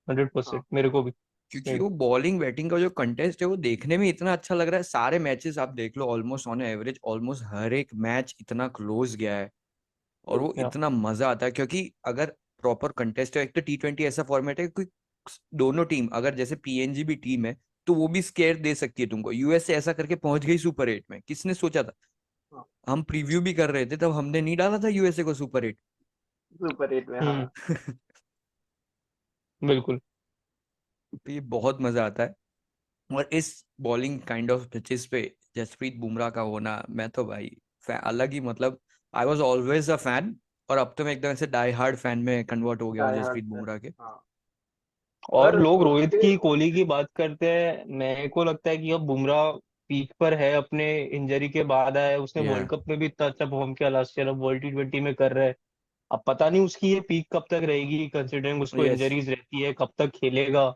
100% हाँ, मेरे को भी। क्योंकि सेम। वो बॉलिंग बैटिंग का जो कंटेस्ट है वो देखने में इतना अच्छा लग रहा है। सारे मैचेस आप देख लो, ऑलमोस्ट ऑन एवरेज ऑलमोस्ट हर एक मैच इतना क्लोज गया है, और वो या इतना मजा आता है। क्योंकि अगर प्रॉपर कंटेस्ट है, एक तो T20 ऐसा फॉर्मेट है कि दोनों टीम, अगर जैसे पीएनजी भी टीम है तो वो भी स्केयर दे सकती है तुमको। यूएसए ऐसा करके पहुंच गई सुपर 8 में, किसने सोचा था। हाँ, हम प्रीव्यू भी कर रहे थे तब हमने नहीं डाला था यूएसए को सुपर 8। सुपर 8 में, हाँ। हम्म। बिल्कुल। तो ये बहुत मजा आता है। और इस बॉलिंग काइंड ऑफ पिचेस पे जसप्रीत बुमराह का होना, मैं तो भाई अलग ही मतलब, I was always a fan, और अब तो मैं एकदम से डाई हार्ड फैन में कन्वर्ट हो गया हूँ die hard Jasprit fan. Bumrah के। हाँ, और पर लोग रोहित उसके की, कोहली की बात करते हैं, मेरे को लगता है कि अब बुमराह पीक पर है, अपने इंजरी के बाद आया है। उसने या वर्ल्ड कप में भी इतना अच्छा परफॉर्म किया लास्ट ईयर, अब वर्ल्ड T20 में कर रहा है। अब पता नहीं उसकी ये पीक कब तक रहेगी, कंसिडरिंग उसको यस इंजरीज रहती है, कब तक खेलेगा।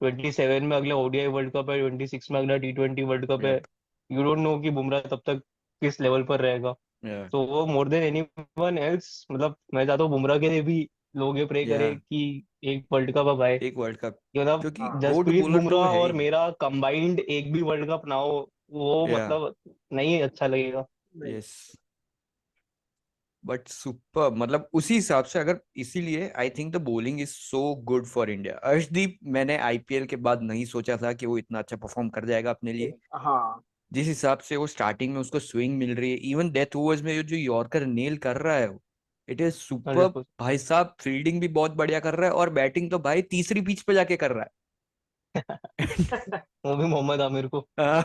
27 में अगला ओडीआई वर्ल्ड कप है, 26 में अगला T20 वर्ल्ड कप है। यप यू डोंट नो कि बुमराह तब तक किस लेवल पर रहेगा। या तो वो मोर देन एनीवन एल्स, मतलब मैं चाहता हूँ बुमराह के लिए भी लोग ये प्रे या करें कि एक वर्ल्ड कप अब आए। एक वर्ल्ड कप, कि मतलब क्योंकि हाँ, गोट जसप्रीत बॉलर तो वो बुमराह है और ही। मेरा कंबाइंड एक भी वर्ल्ड कप ना हो, वो या मतलब नहीं अच्छा लगेगा। नहीं। यस, बट सुपर मतलब उसी हिसाब से अगर, इसीलिए I think the bowling is so good for India. Arshdeep मैंने आईपीएल के बाद नहीं सोचा था कि वो इतना अच्छा परफॉर्म कर जाएगा अपने लिए। हाँ, जिस हिसाब से वो स्टार्टिंग में उसको स्विंग मिल रही है, इवन डेथ ओवर्स में जो यॉर्कर नेल कर रहा है, इट इज सुपर। 100%। भाई साहब फील्डिंग भी बहुत बढ़िया कर रहा है, और बैटिंग तो भाई तीसरी पिच पे जाके कर रहा वो भी मोहम्मद आमिर को। है।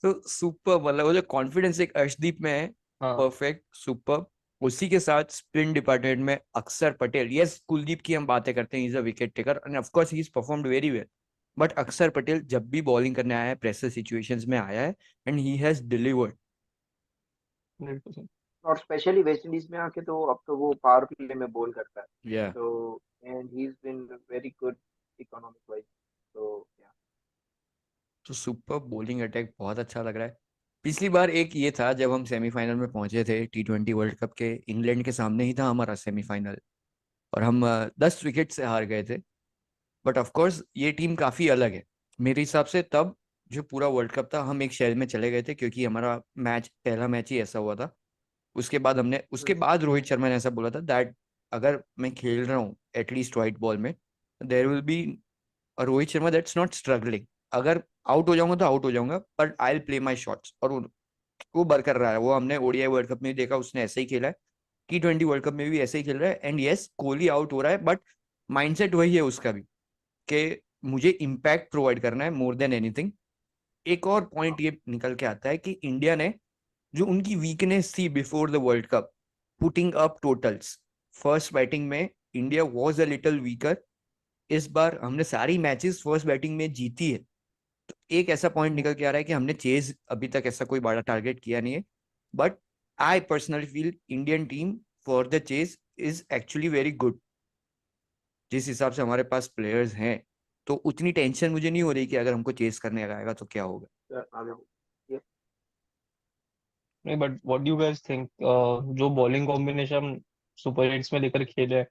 तो सुपर, मतलब वो जो कॉन्फिडेंस एक अर्शदीप में है, हाँ। Perfect super. उसी के साथ स्पिन डिपार्टमेंट में अक्षर पटेल, यस कुलदीप की हम बातें करते हैं, is a wicket taker end of course he is performed very well, but अक्षर पटेल जब भी बॉलिंग करने आया है, प्रेशर सिचुएशंस में आया है, एंड ही हैज डिलीवर्ड। 100%। और स्पेशली वेस्ट इंडीज में आके तो अब तो वो पावर प्ले में बॉल करता है। या तो and he is been very good economic wise. तो या तो सुपर बॉलिंग अटैक बहुत अच्छा लग रहा है। पिछली बार एक ये था जब हम सेमीफाइनल में पहुंचे थे T20 वर्ल्ड कप के, इंग्लैंड के सामने ही था हमारा सेमीफाइनल, और हम 10 विकेट से हार गए थे। बट ऑफ कोर्स ये टीम काफी अलग है मेरे हिसाब से। तब जो पूरा वर्ल्ड कप था, हम एक शहर में चले गए थे क्योंकि हमारा मैच, पहला मैच ही ऐसा हुआ था। उसके बाद रोहित शर्मा ने ऐसा बोला था दैट अगर मैं खेल रहा हूँ एटलीस्ट व्हाइट बॉल में, there will be Rohit Sharma that's not struggling. अगर आउट हो जाऊंगा तो आउट हो जाऊंगा, but I will play my shots. और वो बरकरार रहा है। वो हमने ओडीआई वर्ल्ड कप में भी देखा, उसने ऐसे ही खेला है। T20 वर्ल्ड कप में भी ऐसे ही खेल रहा है। एंड यस कोहली आउट हो रहा है, बट माइंडसेट वही है उसका भी, कि मुझे इम्पैक्ट प्रोवाइड करना है मोर देन एनीथिंग। एक और हाँ, पॉइंट ये निकल के आता है कि इंडिया ने, जो उनकी वीकनेस थी before the world cup, putting up totals, first batting में India was a little weaker. इस बार हमने सारी मैचेस फर्स्ट बैटिंग में जीती है। तो एक ऐसा पॉइंट निकल के आ रहा है कि हमने चेज अभी तक ऐसा कोई बड़ा टारगेट किया नहीं है, but I personally feel Indian team for the chase is actually very good. जिस हिसाब से हमारे पास प्लेयर्स हैं, तो उतनी टेंशन मुझे नहीं हो रही कि अगर हमको चेस करने आएगा तो क्या होगा। आगे ये नहीं, but what do you guys think, जो बॉलिंग कॉम्बिनेशन सुपर एट्स में लेकर खेले हैं,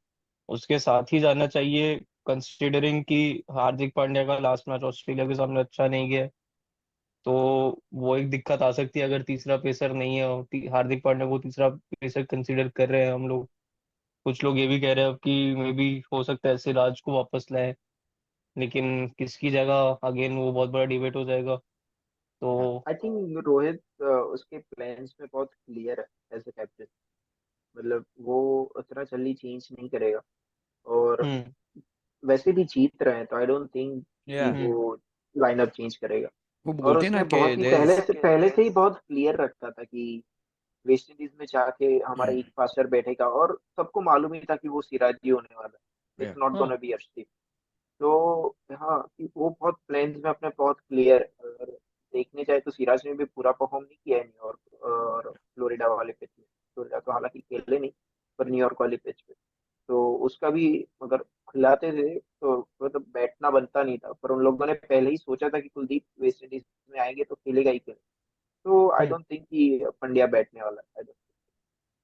उसके साथ ही जाना चाहिए, कंसिडरिंग कि हार्दिक पांड्या का लास्ट मैच ऑस्ट्रेलिया के सामने अच्छा नहीं गया। तो वो एक दिक्कत आ सकती है अगर तीसरा पेसर नहीं है, और हार्दिक पांड्या को तीसरा पेसर कंसीडर कर रहे हैं हम लोग। कुछ लोग ये भी कह रहे हैं कि मे बी हो सकता है सिराज को वापस लाए, लेकिन किसकी जगह, अगेन वो बहुत बड़ा डिबेट हो जाएगा। तो आई थिंक रोहित उसके प्लान्स में बहुत क्लियर है एज ए कैप्टन। मतलब वो उतना जल्दी चेंज नहीं करेगा। और हम्म वैसे भी जीत रहे हैं तो आई डोंट थिंक कि या हम्म वो लाइनअप चेंज करेगा। वो और बोलते हैं ना उसने कि बहुत ही देयर पहले से ही बहुत क्लियर रखा था कि वेस्ट इंडीज में जाके हमारा एक फास्टर बैठेगा, और सबको मालूम ही था कि वो सिराज ही होने वाला है, इट्स या नॉट हाँ गोना बी अर्शदीप। तो हाँ कि वो बहुत प्लान्स में अपने बहुत क्लियर है। अगर देखने जाए तो सिराज ने भी पूरा परफॉर्म नहीं किया है न्यूयॉर्क और फ्लोरिडा वाले पिच में। फ्लोरिडा तो हालांकि खेले नहीं, पर न्यूयॉर्क वाले पिच पे तो उसका भी अगर खिलाते थे तो मतलब बैठना बनता नहीं था। पर उन लोगों ने पहले ही सोचा था कि कुलदीप वेस्ट इंडीज में आएंगे तो खेलेगा ही खेलेगा। तो आई हम्म डोंट थिंक कि पंड्या बैठने वाला है। I don't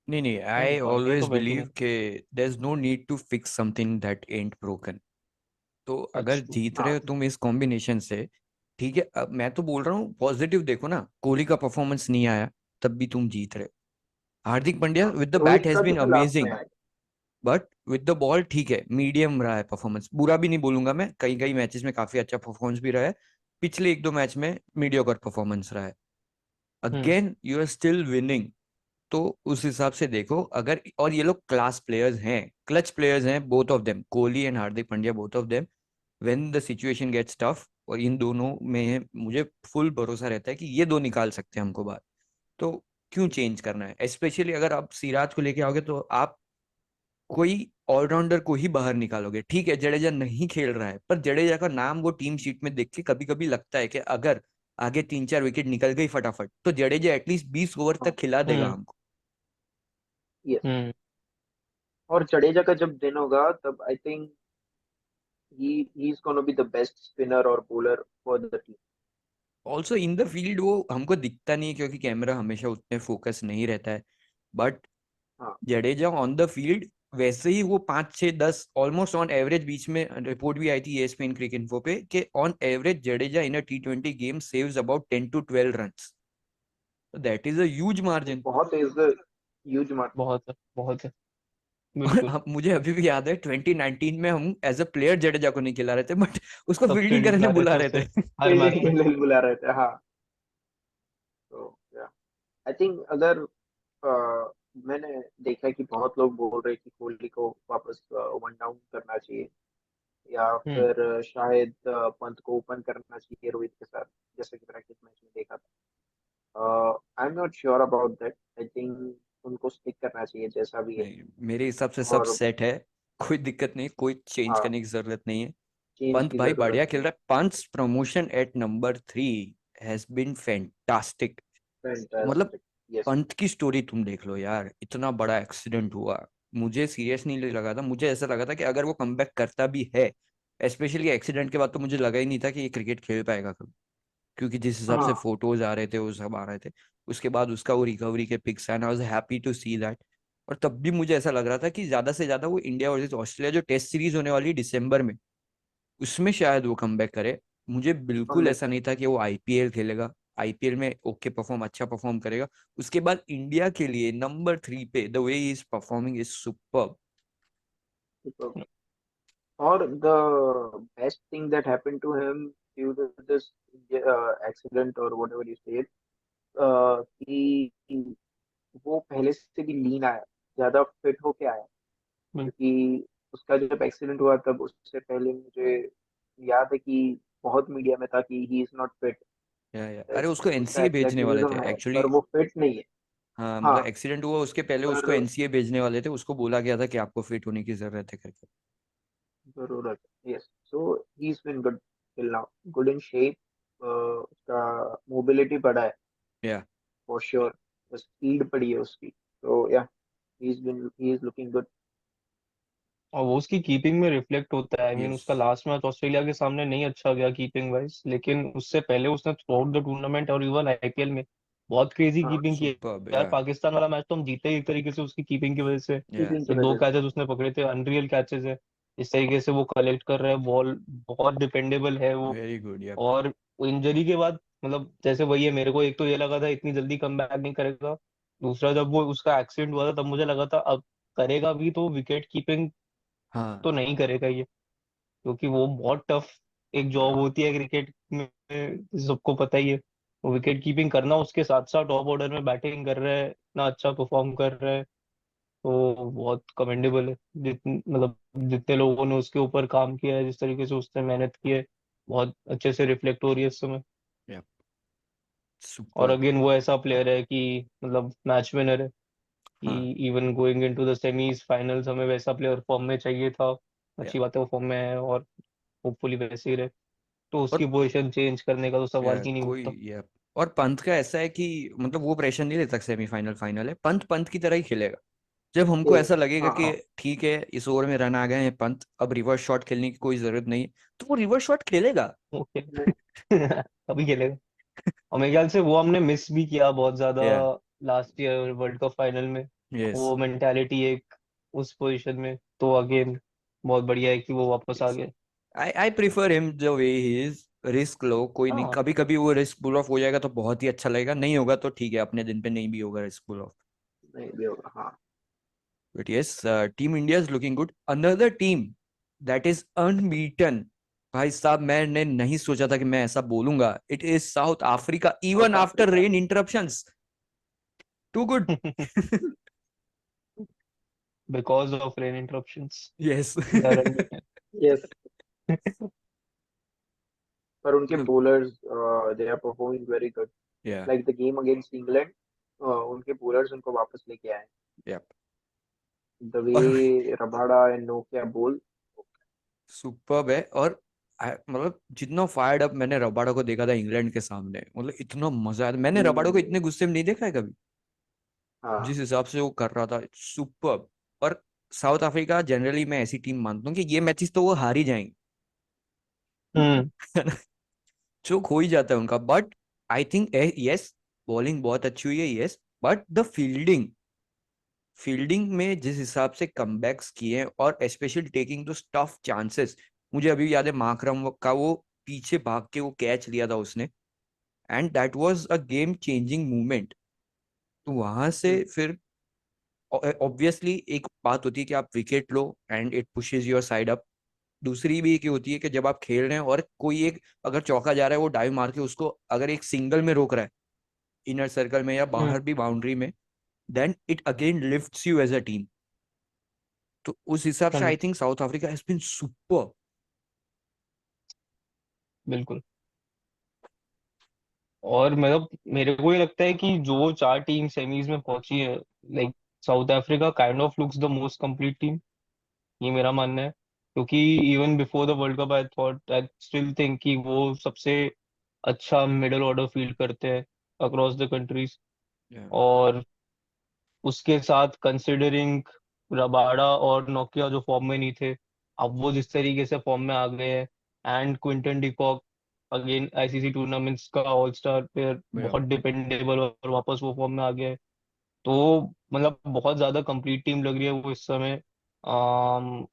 नहीं नहीं, नहीं, आई पांड्या तो ऑलवेज बैठेगा। बिलीव के there is no need to fix something that ain't broken. तो अगर दैट्स ट्रू। जीत रहे हाँ हो तुम इस कॉम्बिनेशन से, ठीक है। अब मैं तो बोल रहा हूँ पॉजिटिव देखो ना, कोहली का परफॉर्मेंस नहीं आया तब भी तुम जीत रहे हो। हार्दिक पांड्या हाँ, with the bat Rohit has का भी बीन तो लास्ट में अमेजिंग, आया। बट विद द बॉल ठीक है, मीडियम रहा है परफॉर्मेंस। बुरा भी नहीं बोलूंगा मैं, कई कई मैचेस में काफी अच्छा परफॉर्मेंस भी रहा है। पिछले एक दो मैच में मीडियोकर परफॉर्मेंस रहा है। Hmm again you are still winning. तो उस हिसाब से देखो अगर, और ये लोग क्लास प्लेयर्स हैं, क्लच प्लेयर्स हैं, both of them, Kohli and Hardik Pandya, both of them. When the situation gets tough, और इन दोनों में मुझे फुल भरोसा रहता है कि ये दो निकाल सकते हैं हमको बाहर। तो क्यों चेंज करना है? स्पेशली अगर आप सिराज को लेके आओगे तो आप कोई ऑलराउंडर को ही बाहर निकालोगे। ठीक है जडेजा नहीं खेल रहा है, पर जडेजा का नाम वो टीम शीट में देख के कभी कभी लगता है कि अगर आगे 3 4 विकेट निकल गई फटाफट तो जडेजा एटलीस्ट 20 ओवर हाँ तक खिला देगा हम्म हमको। यस। हम्म और जडेजा का जब दिन होगा तब I think he is gonna be the best spinner और bowler for the team. Also in the field वो हमको दिखता नहीं है क्योंकि कैमरा हमेशा उतने फोकस नहीं रहता है। बट हाँ जडेजा ऑन द फील्ड वैसे ही वो 5 6 10 ऑलमोस्ट ऑन एवरेज, बीच में रिपोर्ट भी आई थी ESPN क्रिक इन्फो पे कि on average Jadeja in a T20 game saves about 10 to 12 runs. That is a huge margin. बहुत इज ह्यूज मार्क। बहुत है बिल्कुल। अब मुझे अभी भी याद है 2019 में हम एज अ प्लेयर जडेजा को नहीं खिला रहे थे, बट उसको फील्डिंग सब्सिडी करने ला रहे बुला थे रहे उसे थे। हर मैच फील्डिंग में। के लिए बुला रहे थे हाँ। तो आई थिंक अगर मैंने देखा है कि बहुत लोग बोल रहे हैं कि कोहली को वापस वन डाउन करना चाहिए, या हम्म फिर शायद पंत को ओपन करना चाहिए रोहित के साथ, जैसे कि प्रैक्टिस मैच में देखा था। आई am not sure about that. I think उनको स्टिक करना चाहिए जैसा भी है। नहीं, मेरे हिसाब से सब और सेट है, कोई दिक्कत नहीं, कोई चेंज हाँ, करने की जरूरत नहीं है। चेंज पंत की भाई जरूरत बढ़िया खेल नहीं रहा है। Pant promotion at number 3 has been fantastic. है। मतलब फैंटास्टिक। यस। पंत की स्टोरी तुम देख लो यार, इतना बड़ा एक्सीडेंट हुआ, मुझे सीरियस नहीं लगा था। मुझे ऐसा लगा था कि अगर वो कमबैक करता भी है, स्पेशली एक्सीडेंट के बाद, तो मुझे लगा ही नहीं था कि ये क्रिकेट खेल पाएगा कभी। क्योंकि जिस हिसाब से हाँ फोटोज आ रहे थे वो सब आ रहे थे, उसके बाद उसका वो रिकवरी के picks and I was happy to see that. और तब भी मुझे ऐसा लग रहा था कि ज्यादा से ज्यादा वो इंडिया वर्सेस ऑस्ट्रेलिया जो टेस्ट सीरीज होने वाली है दिसंबर में, उसमें शायद वो कमबैक करे। मुझे बिल्कुल कमबैक ऐसा कर। नहीं था कि वो आईपीएल खेलेगा। आईपीएल में ओके परफॉर्म, अच्छा परफॉर्म करेगा। उसके बाद इंडिया के लिए नंबर 3 पे the way he is performing is superb. और the best thing that happened to him due to this accident or whatever you said, कि वो पहले से भी लीन आया, ज्यादा फिट होके आया। क्योंकि उसका जब एक्सीडेंट हुआ तब उससे पहले मुझे याद है कि बहुत मीडिया में था कि ही इज नॉट फिट। अरे उसको उसका एनसीए भेजने वाले थे एथलेटिसिज्म है एक्चुअली। पर वो फिट नहीं है। हाँ हाँ मतलब एक्सीडेंट हुआ उसके पहले उसको पर एनसीए भेजने वाले थे, उसको बोला गया था कि आपको फिट होने की जरूरत है करके। जरूरत है। Yes. So he is been good till now, good in shape. उसका मोबिलिटी बढ़ा है या फॉर श्योर। स्पीड पड़ी है उसकी। तो या ही इज लुकिंग गुड। और वो उसकी कीपिंग में रिफ्लेक्ट होता है। आई मीन यस, उसका लास्ट मैच ऑस्ट्रेलिया के सामने नहीं अच्छा गया कीपिंग वाइज, लेकिन उससे पहले उसने थ्रू आउट द टूर्नामेंट और इवन आईपीएल में बहुत क्रेजी हाँ कीपिंग की है। सुपर्ब यार या पाकिस्तान वाला मैच तो हम जीते ही एक तरीके से उसकी कीपिंग की वजह से। या कीपिंग की जो दो वजह से। कैचेस उसने पकड़े थे अनरियल कैचेस है। इस तरीके से वो कलेक्ट कर रहा है बॉल, बहुत डिपेंडेबल है वो। वेरी गुड या और इंजरी के बाद मतलब जैसे वही है, मेरे को एक तो ये लगा था इतनी जल्दी कम बैक नहीं करेगा। दूसरा जब वो उसका एक्सीडेंट हुआ था तब मुझे लगा था अब करेगा भी तो विकेट कीपिंग हाँ तो नहीं करेगा ये, क्योंकि वो बहुत टफ एक जॉब या होती है क्रिकेट में, सबको पता ही है। वो विकेट कीपिंग करना, उसके साथ साथ टॉप ऑर्डर में बैटिंग कर रहा है, इतना अच्छा परफॉर्म कर रहा है, तो बहुत कमेंडेबल है। मतलब जितने लोगों ने उसके ऊपर काम किया है, जिस तरीके से उसने मेहनत की है, बहुत अच्छे से रिफ्लेक्ट हो रही है इस समय। Yeah, और super. अगेन वो ऐसा प्लेयर है कि मतलब मैच विनर है, हाँ, कि even going into the semis finals हमें वैसा प्लेयर फॉर्म में चाहिए था। yeah. अच्छी बात है वो फॉर्म में है, और होपफुली वैसे ही रहे, तो और उसकी पोजीशन चेंज करने का तो सवाल yeah, ही नहीं कोई उठता। yeah. और पंत का ऐसा है कि मतलब वो प्रेशर नहीं ले सकता, सेमीफाइनल फाइनल है, पंत पंत की तरह ही खेलेगा। जब हमको सेम। ऐसा लगेगा हाँ कि हाँ। ठीक है इस ओवर में रन आ गए हैं, पंत अब रिवर्स शॉट खेलने की कोई जरूरत नहीं है, तो वो रिवर्स शॉट खेलेगा। वो खेलेगा अभी खेलेगा। और मेरे ख्याल से वो हमने मिस भी किया बहुत ज्यादा या last year world cup final में, यस, वो मेंटालिटी एक उस पोजीशन में। तो अगेन बहुत बढ़िया है कि वो वापस आ यस, गए। I prefer him the way he is. Risk लो, कोई नहीं, हाँ कभी कभी वो रिस्क पुल ऑफ हो जाएगा तो बहुत ही अच्छा लगेगा, नहीं होगा तो ठीक है, अपने दिन पे नहीं भी होगा रिस्क पुल ऑफ। नहीं भी होगा, हाँ। But yes, team India is looking good. Another team that is unbeaten, भाई साहब मैंने नहीं सोचा था कि मैं ऐसा बोलूंगा, it is South Africa, even South after Africa. Rain interruptions, too good. Because of rain interruptions yes. They are unbeaten. Yes. पर उनके bowlers they are performing very good, या like the game against England, उनके bowlers उनको वापस लेके आए, या the और way Rabada and Nokia bowl। Superb है। और मतलब जितना फायर्ड अप मैंने रबाडा को देखा था इंग्लैंड के सामने, मतलब इतना मजा आया था। मैंने रबाडा को हम्म। इतने गुस्से में नहीं देखा है कभी, हाँ। जिस हिसाब से वो कर रहा था, सुपर्ब। और साउथ अफ्रीका जनरली मैं ऐसी टीम मानता हूँ कि ये मैचेस तो वो हार ही जाएंगे। हम्म। जो खो ही जाता है उनका, but I think yes, bowling बहुत अच्छी हुई है, yes, but the fielding, fielding में जिस हिसाब से कमबैक्स किए और स्पेशली टेकिंग दो टफ चांसेस, मुझे अभी याद है माकरम का वो पीछे भाग के वो कैच लिया था उसने, and that was a game changing movement. तो वहां से हम्म। फिर ऑब्वियसली एक बात होती है कि आप wicket low and it pushes your side up, दूसरी भी एक ये होती है कि जब आप खेल रहे हैं और कोई एक अगर चौका जा रहा है वो डाइव मार के उसको अगर एक सिंगल में रोक रहा है, इनर सर्कल में या हम्म। बाहर भी बाउंड्री में, then it again lifts you as a team. तो उस हिसाब से I 100%। Think South Africa has been super. बिल्कुल। और मतलब मेरे को ये लगता है कि जो चार टीम सेमीज में पहुंची है, like south Africa kind of looks the most complete team, ये मेरा मानना है। क्योंकि even before the world cup I still think कि वो सबसे अच्छा मिडल ऑर्डर फील्ड करते हैं अक्रॉस द कंट्रीज। और उसके साथ कंसिडरिंग रबाडा और नोकिया जो फॉर्म में नहीं थे, अब वो जिस तरीके से फॉर्म में आ गए हैं, and Quinton de Kock again ICC tournaments का ऑल स्टार प्लेयर, बहुत डिपेंडेबल, और वापस वो फॉर्म में आ गया है। तो मतलब बहुत ज्यादा कंप्लीट टीम लग रही है वो इस समय। आम,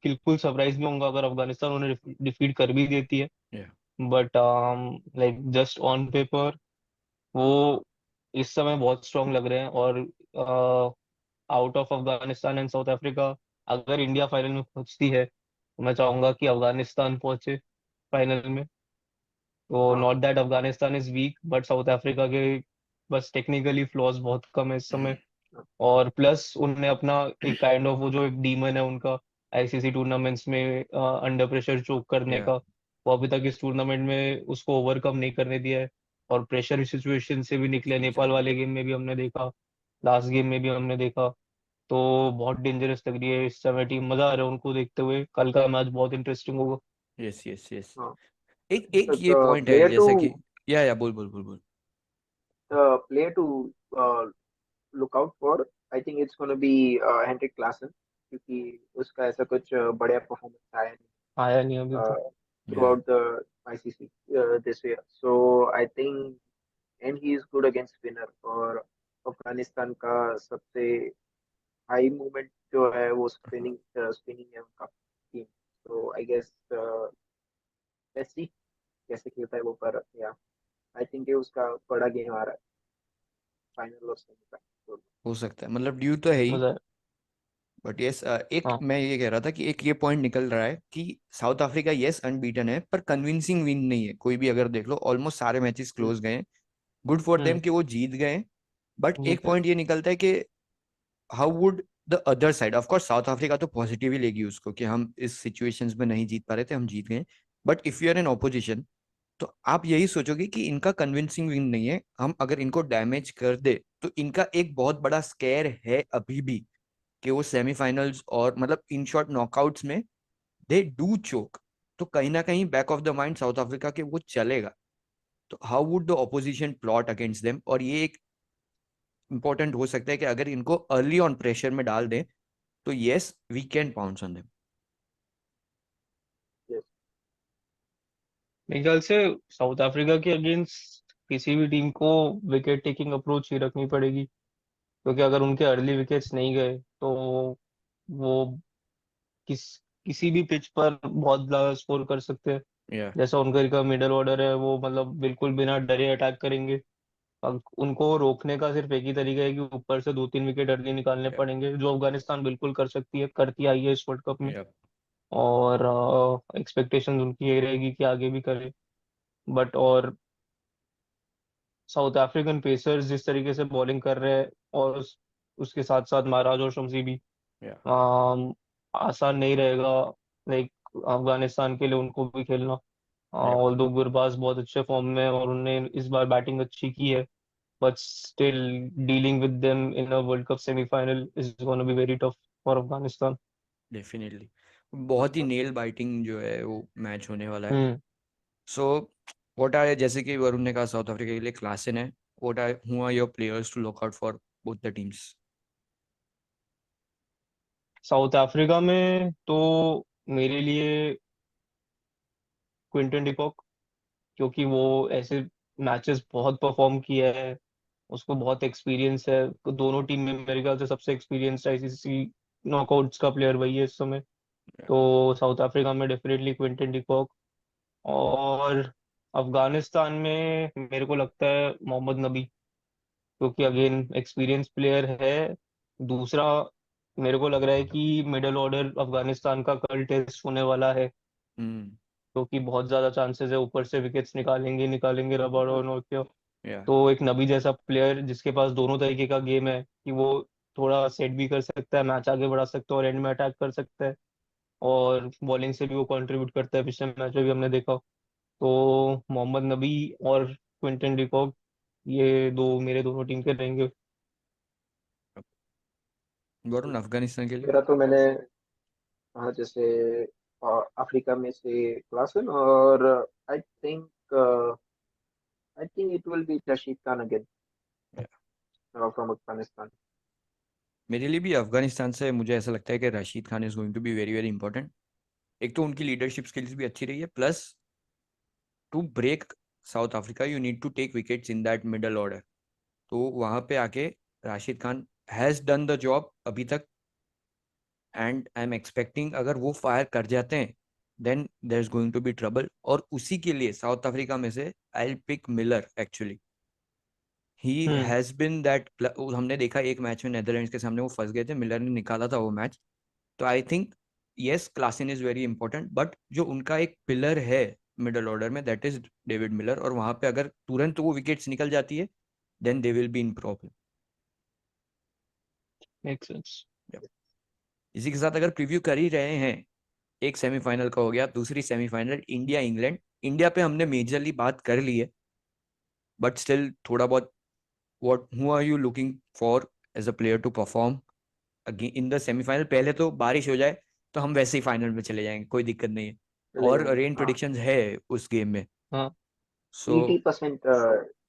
बिल्कुल सरप्राइज भी होऊंगा अगर अफगानिस्तान उन्हें डिफीट कर भी देती है। But like just on paper वो इस समय बहुत स्ट्रांग लग रहे हैं। और out of Afghanistan and south Africa, अगर इंडिया फाइनल में पहुंचती है तो मैं चाहूंगा कि अफगानिस्तान पहुंचे फाइनल में। तो हाँ। Not that Afghanistan is weak, but south Africa के बस टेक्निकली फ्लॉज बहुत कम है इस समय। और प्लस उनने अपना एक काइंड ऑफ वो जो एक डीमन है उनका आईसीसी टूर्नामेंट्स में अंडर प्रेशर चोक करने या का, वो अभी तक इस टूर्नामेंट में उसको ओवरकम नहीं करने दिया है। और प्रेशर सिचुएशन से भी निकले, नेपाल वाले गेम में भी हमने देखा, लास्ट गेम में भी हमने देखा। तो बहुत डेंजरस लग रही है इस समय टीम, मजा आ रहा है उनको देखते हुए, कल का मैच बहुत इंटरेस्टिंग होगा। Yes yes yes. हाँ। एक एक ये the पॉइंट है player जैसे to कि, या बोल बोल बोल बोल। the player to look out for, I think it's going to be Henrik Klassen, क्योंकि उसका ऐसा कुछ बढ़िया परफॉर्मेंस आया आया नहीं अभी नहीं तक। या throughout the ICC this year. So I think and he is good against spinner, और अफगानिस्तान का सबसे हाई मूवमेंट जो है वो स्पिनिंग है उनका टीम। तो आई गेस लेट्स सी कैसे खेलता है वो, पर या आई थिंक ये उसका बड़ा गेम आ रहा है, फाइनल और सेमीफाइनल। हो सकता है, मतलब ड्यू तो है ही। मजा है। बट यस एक हाँ। मैं ये कह रहा था कि एक ये पॉइंट निकल रहा है कि साउथ अफ्रीका यस अनबीटन है पर कन्विंसिंग विन नहीं है। कोई भी अगर देख लो ऑलमोस्ट सारे मैचेस हम्म, क्लोज गए हैं। गुड फॉर देम हम्म। कि वो जीत गए। बट ये एक तो पॉइंट ये निकलता है कि how would the other side, of course south Africa तो पॉजिटिव ही लेगी उसको कि हम इस सिचुएशंस में नहीं जीत पा रहे थे, हम जीत गए। But if you are an opposition तो आप यही सोचोगे कि इनका कन्विंसिंग विन नहीं है, हम अगर इनको डैमेज कर दे तो इनका एक बहुत बड़ा स्केयर है अभी भी कि वो सेमीफाइनल्स और मतलब इन शॉर्ट नॉकआउट्स में दे डू चोक। तो कहीं ना कहीं back of the mind south Africa के वो चलेगा। तो how would the opposition plot against them, और ये एक इंपॉर्टेंट हो सकता है कि अगर इनको अर्ली ऑन प्रेशर में डाल दें तो yes we can pounce on them. yes, मेरे ख्याल से साउथ अफ्रीका के अगेंस्ट किसी भी टीम को विकेट टेकिंग अप्रोच ही रखनी पड़ेगी, क्योंकि अगर उनके अर्ली विकेट्स नहीं गए तो वो किस किसी भी पिच पर बहुत ज्यादा स्कोर कर सकते हैं। या जैसा उनका का मिडल ऑर्डर है, वो मतलब बिल्कुल बिना डरे अटैक करेंगे। अब उनको रोकने का सिर्फ एक ही तरीका है कि ऊपर से 2-3 विकेट अर्ली निकालने या पड़ेंगे, जो अफगानिस्तान बिल्कुल कर सकती है, करती आई है इस वर्ल्ड कप में। या और एक्सपेक्टेशन उनकी ये रहेगी कि आगे भी करे। बट और साउथ अफ्रीकन पेसर्स जिस तरीके से बॉलिंग कर रहे हैं, और उसके साथ साथ महाराज और शमसी भी, या अम, आसान नहीं रहेगा लाइक अफगानिस्तान के लिए उनको भी खेलना। या ऑल्दो गुरबाज बहुत अच्छे फॉर्म में है और उन्होंने इस बार बैटिंग अच्छी की है, but still dealing with them in a world cup semifinal is gonna be very tough for Afghanistan. Definitely बहुत ही नेल बाइटिंग जो है वो मैच होने वाला है। हम्म। सो व्हाट आर, जैसे कि वरुण ने कहा साउथ अफ्रीका के लिए क्लासन है, what are who are your players to look out for both the teams? South Africa में तो मेरे लिए क्विंटन डिकॉक, क्योंकि वो ऐसे मैचेस बहुत परफॉर्म किया है, उसको बहुत एक्सपीरियंस है। तो दोनों टीम में मेरे ख्याल से सबसे एक्सपीरियंस्ड आईसीसी नॉकआउट्स का प्लेयर वही है इस समय। तो साउथ अफ्रीका में डेफिनेटली क्विंटन डिकॉक। और अफगानिस्तान में मेरे को लगता है मोहम्मद नबी, क्योंकि अगेन एक्सपीरियंस प्लेयर है। दूसरा, मेरे को लग रहा है कि मिडल ऑर्डर अफगानिस्तान का कल टेस्ट होने वाला है, हम्म। क्योंकि बहुत ज्यादा चांसेस है ऊपर से विकेट्स निकालेंगे निकालेंगे रबाडा और नौकिया। या तो एक नबी जैसा प्लेयर जिसके पास दोनों तरीके का गेम है, कि वो थोड़ा सेट भी कर सकता है, मैच आगे बढ़ा सकता है और एंड में अटैक कर सकता है, और बॉलिंग से भी वो कंट्रीब्यूट करता है, पिछले मैच में भी हमने देखा। तो मोहम्मद नबी और क्विंटन डिकॉक, ये दो मेरे दोनों टीम के रहेंगे। वरुण अफगानिस्तान के लिए? मेरा तो मैंने, हाँ, जैसे अफ्रीका में से क्लासन, और I think I think it will be Rashid Khan again या। फ्रॉम अफगानिस्तान। मेरे लिए भी अफगानिस्तान से मुझे ऐसा लगता है कि Rashid Khan is going to be very very important. एक तो उनकी लीडरशिप स्किल्स भी अच्छी रही है, plus to break South Africa you need to take wickets in that middle order. तो वहां पे आके Rashid Khan has done the job अभी तक, एंड आई एम एक्सपेक्टिंग अगर वो फायर कर जाते हैं then there is going to be trouble. और उसी के लिए साउथ अफ्रीका में से I will pick Miller actually. He hmm. Has been that, हमने देखा एक मैच में नेदरलैंड्स के सामने वो फंस गए थे, मिलर ने निकाला था वो मैच। तो I think yes Klaasen is very important, but जो उनका एक पिलर है मिडल ऑर्डर में दैट इज डेविड मिलर, और वहां पे अगर तुरंत वो विकेट्स निकल जाती है then they will be in problem. Make sense. इसी के साथ अगर प्रीव्यू कर ही रहे हैं, एक सेमीफाइनल का हो गया, दूसरी सेमीफाइनल इंडिया इंग्लैंड। इंडिया पे हमने मेजरली बात कर ली है, बट स्टिल थोड़ा बहुत what who are you looking for as a player to perform in the semifinal? पहले तो बारिश हो जाए तो हम वैसे ही फाइनल में चले जाएंगे, कोई दिक्कत नहीं है। चले और जाएंगे, रेन हाँ। प्रिडिक्शंस है उस गेम में। हाँ। सो 80%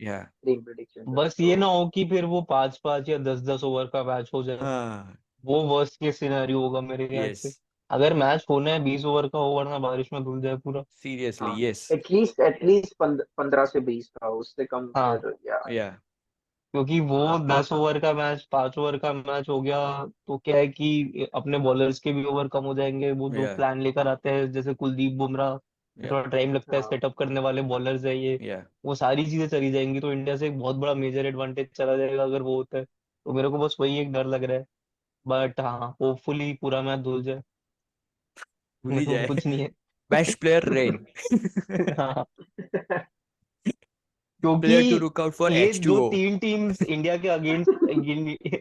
या टीम प्रिडिक्शन है बस ये तो। ना हो कि फिर वो 5-5 या 10-10 ओवर का मैच हो जाए, हाँ वो वर्स्ट केस सिनेरियो होगा मेरे ख्याल यस से। अगर मैच होना है 20 ओवर का हो, वरना बारिश में धुल जाए पूरा। सीरियसली हाँ, यस। एटलीस्ट 15 से 20 का, उससे कम हाँ, फिर या। या क्योंकि वो 10 ओवर का मैच 5 ओवर का मैच हो गया, तो क्या है कि अपने बॉलर्स के भी ओवर कम हो जाएंगे, वो जो या प्लान लेकर आते हैं जैसे कुलदीप बुमराह, या थोड़ा टाइम लगता है हाँ, सेटअप करने वाले बॉलर्स है ये, या वो सारी चीजें चली जाएंगी। तो इंडिया से एक बहुत बड़ा मेजर एडवांटेज चला जाएगा अगर वो होता है। तो मेरे को बस वही एक डर लग रहा है। बट हाँ होपफुली पूरा मैच धुल जाए। भूल ही जाए। कुछ नहीं है। Best player rain. हाँ, प्लेयर टू क्योंकि लुक आउट फॉर ये जो H2O। तीन टीम्स इंडिया के अगेंस्ट,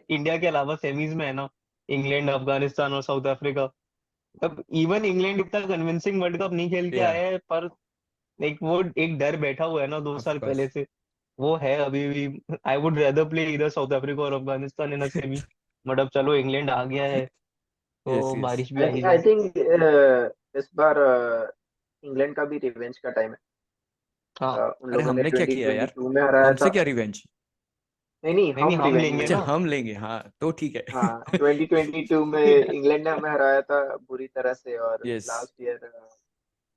इंडिया के अलावा सेमीज में है ना, इंग्लैंड, अफगानिस्तान और साउथ अफ्रीका, तब इवन इंग्लैंड इतना कन्विंसिंग वर्ल्ड कप नहीं खेल के या आया है, पर एक वो एक डर बैठा हुआ है ना दो ऑफ साल कोर्स। पहले से, वो है अभी भी। आई वुड रेदर प्ले इधर साउथ अफ्रीका और अफगानिस्तान इन अ सेमी, बट अब चलो इंग्लैंड आ गया है यस तो यस। बारिश भी आ ही आई जाए। थिंक इस बार इंग्लैंड का भी रिवेंज का टाइम है। हाँ, उन अरे लोगों ने हमने क्या किया यार? 2022 में हराया हमसे था। क्या रिवेंज? नहीं नहीं, नहीं नहीं, हम हम रिवेंज लेंगे अच्छा ना। लेंगे। हम लेंगे, हाँ तो ठीक है। हाँ, 2022 में इंग्लैंड ने हमें हराया था बुरी तरह से, और यस। लास्ट ईयर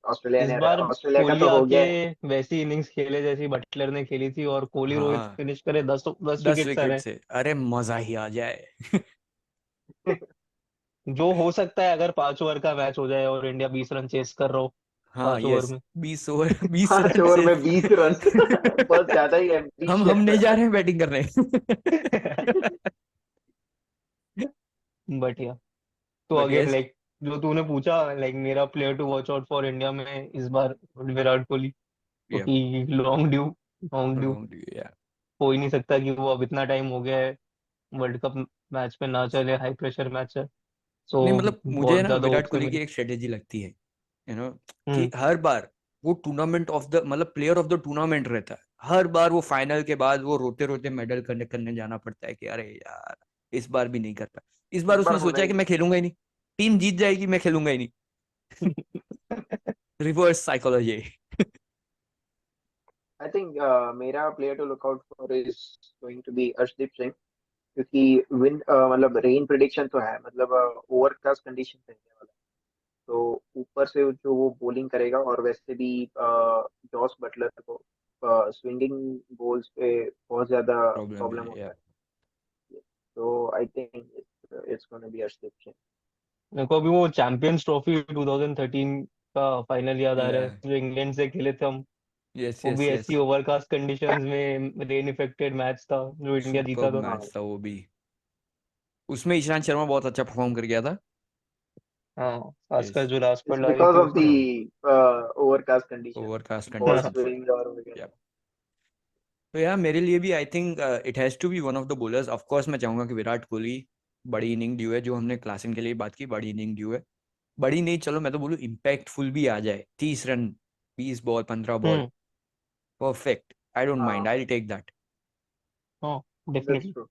ऑस्ट्रेलिया इस ने हराया। बार ऑस्ट्रेलिया का कोहली तो हो आके गया है। वैसी इनिंग्स खेले जैसी बटलर ने खेली थी, और कोहली रोहित हाँ फिनिश करे 10 10 10 विकेट से विकेट रहे। से, अरे मजा ही आ जाए। जो हो सकता है अगर 5 ओवर का मैच हो जाए और इंडिया 20 रन चेस कर रहा हो हाँ 5 ओवर यस। में। 20 ओवर 20 रन 5 ओवर से। में 20 रन। बहुत ज्यादा ही हम एम्बिशियस नहीं है। जा रहे हैं बैटिंग करने। बट या, तो बट अगेन यस। लाइक जो तूने पूछा, लाइक मेरा player to watch out for India में इस बार विराट कोहली, या क्योंकि लॉन्ग ड्यू या हो ही नहीं सकता कि वो अब इतना टाइम हो गया है वर्ल्ड कप मैच में ना चले, हाई प्रेशर मैच है, सो नहीं मतलब मुझे बहुत ना ज्यादा विराट होप्स है कोहली की मेरी। एक स्ट्रेटेजी लगती है, कि हम्म। हर बार वो टूर्नामेंट ऑफ द मतलब प्लेयर ऑफ द टूर्नामेंट रहता है। हर बार वो फाइनल के बाद वो रोते रोते मेडल करने करने जाना पड़ता है कि अरे यार इस बार भी नहीं कर पाया। इस बार इस बार उसने होना सोचा है ही कि नहीं। मैं खेलूंगा ही नहीं, टीम जीत जाएगी मैं खेलूंगा ही नहीं। Reverse psychology. आई थिंक मेरा player to look out for is going to be Arshdeep Singh. क्योंकि विन मतलब रेन प्रिडिक्शन तो है, मतलब ओवरकास्ट कंडीशन रहने वाला है। तो ऊपर से जो वो बॉलिंग करेगा, और वैसे भी जॉस बटलर को स्विंगिंग बॉल्स पे बहुत ज्यादा प्रॉब्लम प्रॉब्लम है होता या। है। तो I think it's gonna be Arshdeep Singh. मेरे को अभी वो चैंपियंस ट्रॉफी 2013 का फाइनल याद आ रहा या है जो इंग्लैंड से खेले थे हम। यस वो यस भी यस। ऐसी ओवरकास्ट कंडीशंस में रेन इफेक्टेड मैच था जो इंडिया सुपर जीता था। हाँ, मैच था वो भी। उसमें ईशांत शर्मा बहुत अच्छा परफॉर्म कर गया था। हाँ, यस। खासकर जो लास्ट पर इट्स डाली बिकॉज थी ऑफ द उसने। Overcast condition, overcast ball conditions. Swing और वगैरह। तो यार मेरे लिए भी I think it has to be one of the bowlers. Of course मैं चाहूंगा कि विराट कोहली बड़ी इनिंग ड्यू है, जो हमने क्लासिन के लिए बात की, बड़ी इनिंग ड्यू है। बड़ी नहीं, चलो मैं तो बोलूँ इम्पैक्टफुल भी आ जाए, 30 run, 20 ball, 15 ball, hmm. Perfect, I don't हाँ, माइंड, आई टेक दैट। हाँ, दैट्स डेफिनेटली। ट्रू।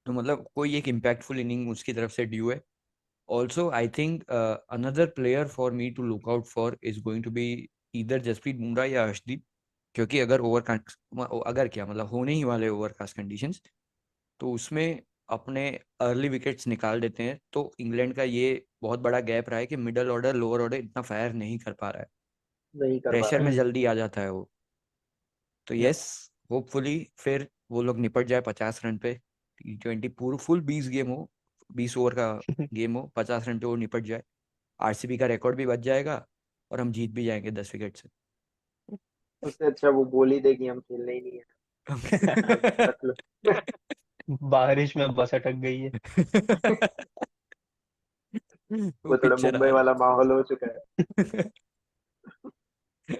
तो मतलब कोई एक इम्पैक्टफुल इनिंग उसकी तरफ से ड्यू है। Also I think another player for me to look out for is going to be इधर जसप्रीत बुमराह या अर्शदीप। क्योंकि अगर क्या मतलब होने ही वाले ओवरकास्ट कंडीशंस, तो उसमें अपने अर्ली विकेट्स निकाल देते हैं, तो इंग्लैंड का ये बहुत बड़ा गैप रहा है कि मिडल ऑर्डर लोअर ऑर्डर इतना फायर नहीं कर पा रहा है, नहीं कर पा प्रेशर रहा में है। हम्म। जल्दी आ जाता है वो। तो या, यस, होपफुली फिर वो लोग निपट जाए 50 रन पे। T20 पूरा फुल 20 गेम हो, 20 ओवर का गेम हो, 50 रन पे वो निपट जाए, आरसीबी का रिकॉर्ड भी बच जाएगा और हम जीत भी जाएंगे 10 विकेट से। उससे अच्छा वो बोल ही देगी हम खेलने ही नहीं है, बस रख लो। बारिश में बस अटक गई है। वो वो थोड़ा पिक्चर आ मुंबई रहा वाला माहौल हो चुका है। है।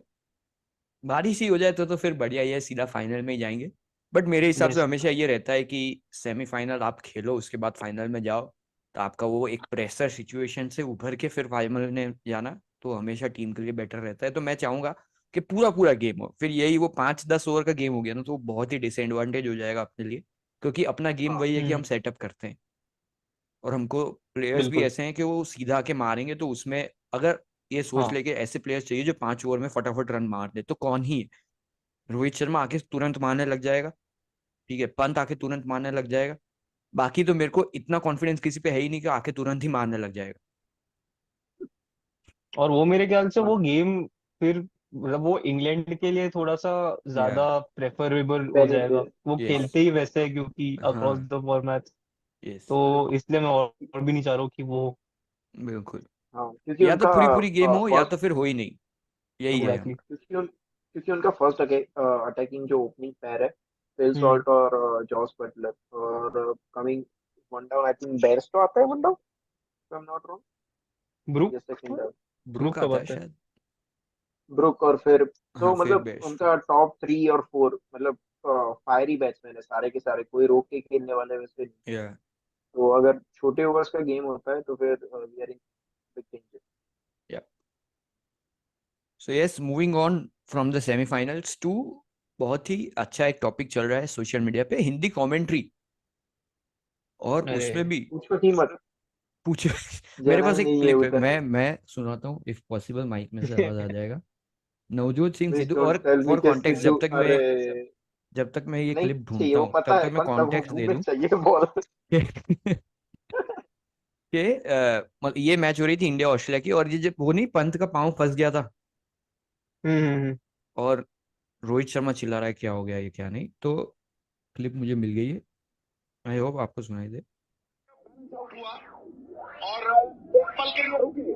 बारिश ही हो जाए तो फिर बढ़िया ही है, सीधा फाइनल में ही जाएंगे। बट मेरे हिसाब से यस। हमेशा ये रहता है कि सेमीफाइनल आप खेलो, उसके बाद फाइनल में जाओ, तो आपका वो एक प्रेशर सिचुएशन से उभर के फिर फाइनल में जाना तो हमेशा टीम के लिए बेटर रहता है। तो मैं चाहूंगा कि पूरा पूरा गेम हो, फिर यही वो 5-10 ओवर का गेम हो गया ना, तो वो बहुत ही डिसएडवांटेज हो जाएगा अपने लिए। क्योंकि अपना गेम हाँ, वही है कि हम हम्म। सेटअप करते हैं, और हमको प्लेयर्स भी बिल्कुल। ऐसे हैं कि वो सीधा के मारेंगे, तो उसमें अगर ये सोच हाँ। ले कि ऐसे प्लेयर्स चाहिए जो 5 ओवर में फटाफट रन मार दे, तो कौन ही है? रोहित शर्मा आके तुरंत मारने लग जाएगा, ठीक है, पंत आके तुरंत मारने लग जाएगा। बाकी तो मेरे को इतना कॉन्फिडेंस किसी पे है ही नहीं कि आके तुरंत ही मारने लग जाएगा। और वो मेरे ख्याल से हाँ, वो गेम फिर मतलब वो इंग्लैंड के लिए थोड़ा सा या ज्यादा प्रेफरेबल हो जाएगा। बेनिफिट। वो यस। खेलते ही वैसे है क्योंकि अक्रॉस हाँ। The format. यस। तो इसलिए मैं और भी नहीं चाह रहा हूँ कि वो। बिल्कुल। हाँ, क्योंकि या तो उनका पूरी पूरी गेम हो या फर्स्ट तो फिर हो ही नहीं, यही है एग्जैक्टली। हमारा। क्योंकि उनका फर्स्ट अटैकिंग जो ओपनिंग पैर है, फिल हम्म। सॉल्ट और जॉस बटलर, और coming one down I think Bairstow आता है one down, if I am not wrong, Brook just second down, Brook कब आता है आता है? शायद। ब्रुक, और फिर हाँ तो फिर मतलब बेस्ट। उनका टॉप 3 और 4 मतलब फायरी बैट्समैन है सारे के सारे, कोई रोक के खेलने वाले वैसे नहीं। या तो अगर छोटे ओवर्स का गेम होता है तो फिर we are in big danger. Yeah so yes, moving on from the semifinals to बहुत ही अच्छा एक टॉपिक चल रहा है सोशल मीडिया पे, हिंदी कमेंट्री। और अरे उसमें भी पूछो ही मत, पूछे मेरे पास जलन एक नहीं है क्लिप है, उतर रही। मैं सुनाता हूँ, इफ पॉसिबल माइक में से आवाज आ जाएगा। नवजोत सिंह प्लीज सिद्धू, डोंट और टेल मी फॉर कि कॉन्टेक्स्ट, सिद्धू, अरे जब तक मैं ये नहीं क्लिप चाहिए, ढूंढता वो हूँ पता तब है तक मैं बंदा कॉन्टेक्स्ट मुंह दे में दूं चाहिए बॉल। कि मतलब ये मैच हो रही थी इंडिया ऑस्ट्रेलिया की, और ये जब वो नहीं, पंत का पाँव फंस गया था हम्म। और रोहित शर्मा चिल्ला रहा है क्या हो गया ये क्या नहीं, तो क्लिप मुझे मिल गई है, आई होप आपको सुनाई दे। हुआ और पल के लिए रुकी, कि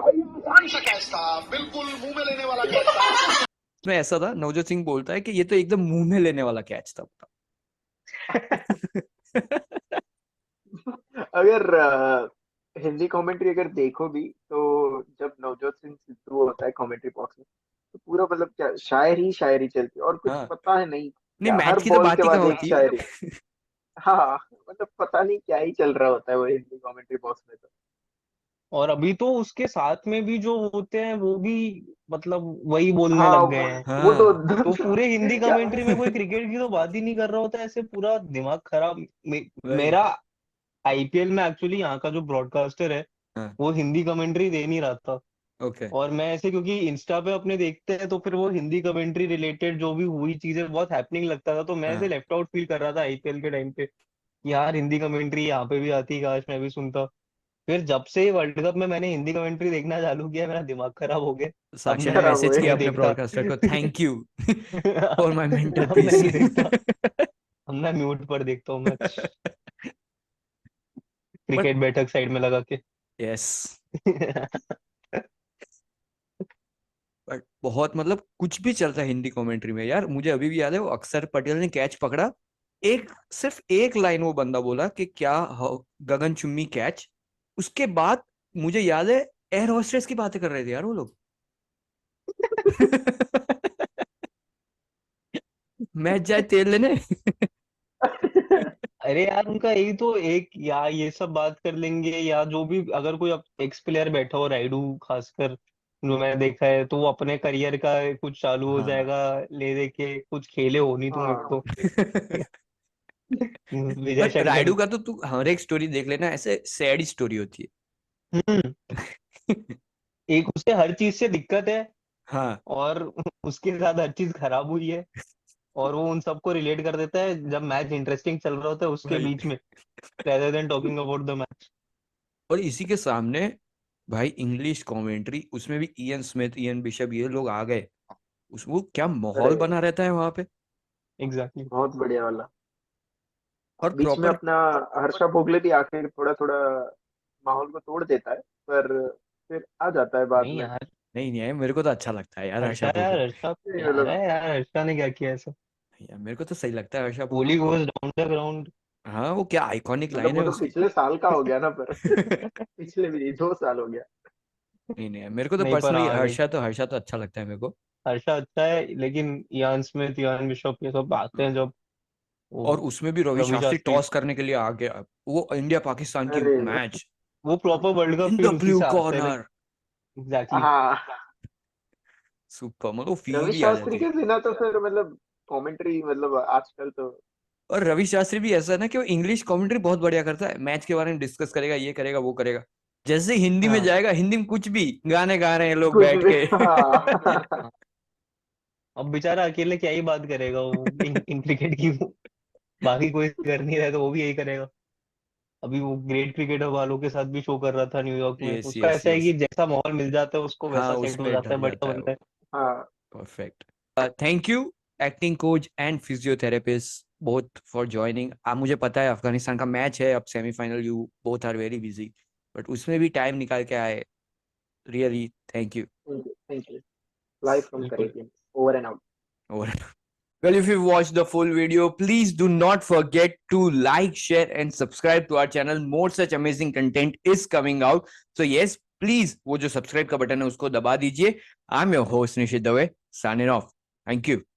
भाई आसान सा कैच था, बिल्कुल मुंह में लेने वाला कैच था। उसमें ऐसा था, नवजोत सिंह बोलता है कि ये तो एकदम मुंह में लेने वाला कैच था। अगर हिंदी कमेंट्री अगर देखो भी तो जब नवजोत सिंह सिद्धू होता है कमेंट्री बॉक्स में, तो पूरा मतलब क्या शायरी चलती है, और कुछ हाँ, पता है नहीं नहीं क्या, हर मैच की तो बॉल बात के ही कहाँ बाद एक होती है। शायरी। हाँ, मतलब पता नहीं क्या ही चल रहा होता है वो हिंदी कमेंट्री बॉक्स में तो। और अभी तो उसके साथ में भी जो होते हैं वो भी मतलब वही बोलने हाँ लग गए हैं। वो तो हाँ तो पूरे हिंदी कमेंट्री में कोई यार, क्रिकेट की तो बात ही नहीं कर रहा होता, ऐसे पूरा दिमाग खराब। वही। मेरा आईपीएल में एक्चुअली यहाँ का जो ब्रॉडकास्टर है हाँ वो हिंदी कमेंट्री दे नहीं रहा था। ओके। और मैं ऐसे क्योंकि इंस्टा पे अपने देखते हैं तो फिर वो हिंदी कमेंट्री रिलेटेड जो भी हुई चीजें बहुत हैपनिंग लगता था, तो मैं ऐसे हाँ लेफ्ट आउट फील कर रहा था आईपीएल के टाइम पे कि यार हिंदी कमेंट्री यहाँ पे भी आती, काश मैं भी सुनता। फिर जब से वर्ल्ड कप में मैंने हिंदी कमेंट्री देखना चालू किया मेरा दिमाग खराब हो गया। अब साक्षी मैं ने खराब मैसेज हुए। किया नहीं अपने देखता। ब्रॉडकास्टर को, thank you for my mental अब मैं पीस। नहीं देखता। अब मैं म्यूट पर देखता हूँ मैच, बट क्रिकेट बैठक साइड में लगा के। यस, बट बहुत मतलब कुछ भी चलता है हिंदी कमेंट्री में यार। मुझे अभी भी याद है वो अक्षर पटेल ने कैच पकड़ा, एक सिर्फ एक लाइन वो बंदा बोला कि क्या गगनचुम्बी कैच, उसके बाद मुझे याद है एयर होस्टेस की बातें कर रहे थे यार वो लोग। मैच जाए तेल लेने। अरे यार उनका यही तो एक, या ये सब बात कर लेंगे या जो भी, अगर कोई एक्स प्लेयर बैठा हो, राइडू खासकर जो मैंने देखा है, तो वो अपने करियर का कुछ चालू हो हाँ जाएगा ले दे के, कुछ खेले हो नहीं तुम एक तो। विजय पर शंकर। रायडू का तो तू हर एक स्टोरी देख लेना, ऐसे सैड स्टोरी होती हम्म। है। एक उसे हर चीज से दिक्कत है हाँ और उसके साथ हर चीज खराब हुई है, और वो उन सबको रिलेट कर देता है जब मैच इंटरेस्टिंग चल रहा होता है उसके भाई, बीच में, rather than talking about the match। और इसी के सामने भाई इंग्लिश कमेंट्री, उसमें भी इयन स्मिथ, इयन बिशप, ये लोग आ गए, उस वो क्या अरे माहौल बना रहता है वहां पे। एग्जैक्टली। बहुत बढ़िया वाला। और बीच में प्रॉपर। अपना हर्षा भोगले भी आके थोड़ा थोड़ा माहौल को तोड़ देता है, पर फिर आ जाता है बाद नहीं में। यार, नहीं नहीं है, मेरे को तो अच्छा लगता है यार हर्षा हर्षा यार, भोगले। हर्षा नहीं, यार मतलब है यार, हर्षा ने क्या किया ऐसा? यार मेरे को तो सही लगता है Harsha Bhogle. Holi goes down the ground. हाँ वो क्या आइकॉनिक मतलब लाइन वो है तो उसकी। पिछले साल का हो गया ना, पर पिछले भी नहीं, 2 साल हो गया। नहीं नहीं, मेरे को तो नहीं पर पर्सनली हाँ नहीं, हर्षा तो अच्छा लगता है मेरे को। हर्षा अच्छा है, लेकिन यान स्मिथ, यान बिशप ये सब आते हैं जब, और वो उसमें भी रवि रवि शास्त्री शास्त्री, टॉस करने के लिए आ गया, वो इंडिया पाकिस्तान की अरे मैच वो proper world cup in the feel उसी ब्लू से आता है, लाइक कॉर्नर, एग्जैक्टली। हाँ, सुपर, मतलब फील रवि भी आ शास्त्री जाती है। के बिना तो फिर मतलब कमेंट्री मतलब आजकल तो। और रवि शास्त्री भी ऐसा है ना कि वो इंग्लिश कमेंट्री बहुत बढ़िया करता है, मैच के बारे में डिस्कस करेगा, ये करेगा वो करेगा। जैसे हिंदी में हाँ जाएगा, हिंदी में कुछ भी गाने गा रहे हैं लोग कुछ बैठ भी, के। हाँ। हाँ। अब बेचारा अकेले क्या ही बात करेगा वो इन क्रिकेट की, वो बाकी कोई कर नहीं रहा है तो वो भी यही करेगा। अभी वो ग्रेट क्रिकेटर वालों के साथ भी शो कर रहा था न्यूयॉर्क में, यस उसका यस ऐसा है यस। कि जैसा माहौल मिल जाता है उसको हाँ वैसा सेट हो उसमें जाता ढल है, जाता बढ़िया है बनता वो। है। हाँ, perfect. Thank you acting coach and physiotherapist both for joining. आप, मुझे पता है अफगानिस्तान का मैच है अब semifinal, you both are very busy, but उसमें भी टाइम निकाल के आए, really thank you. Thank you, thank you. Live from बिल्कुल। Caribbean, over and out. और Well, if you've watched the full video, please do not forget to like, share, and subscribe to our channel. More such amazing content is coming out. So yes, please वो जो subscribe का button है उसको दबा दीजिए. I'm your host Nishit Dave, signing off. Thank you.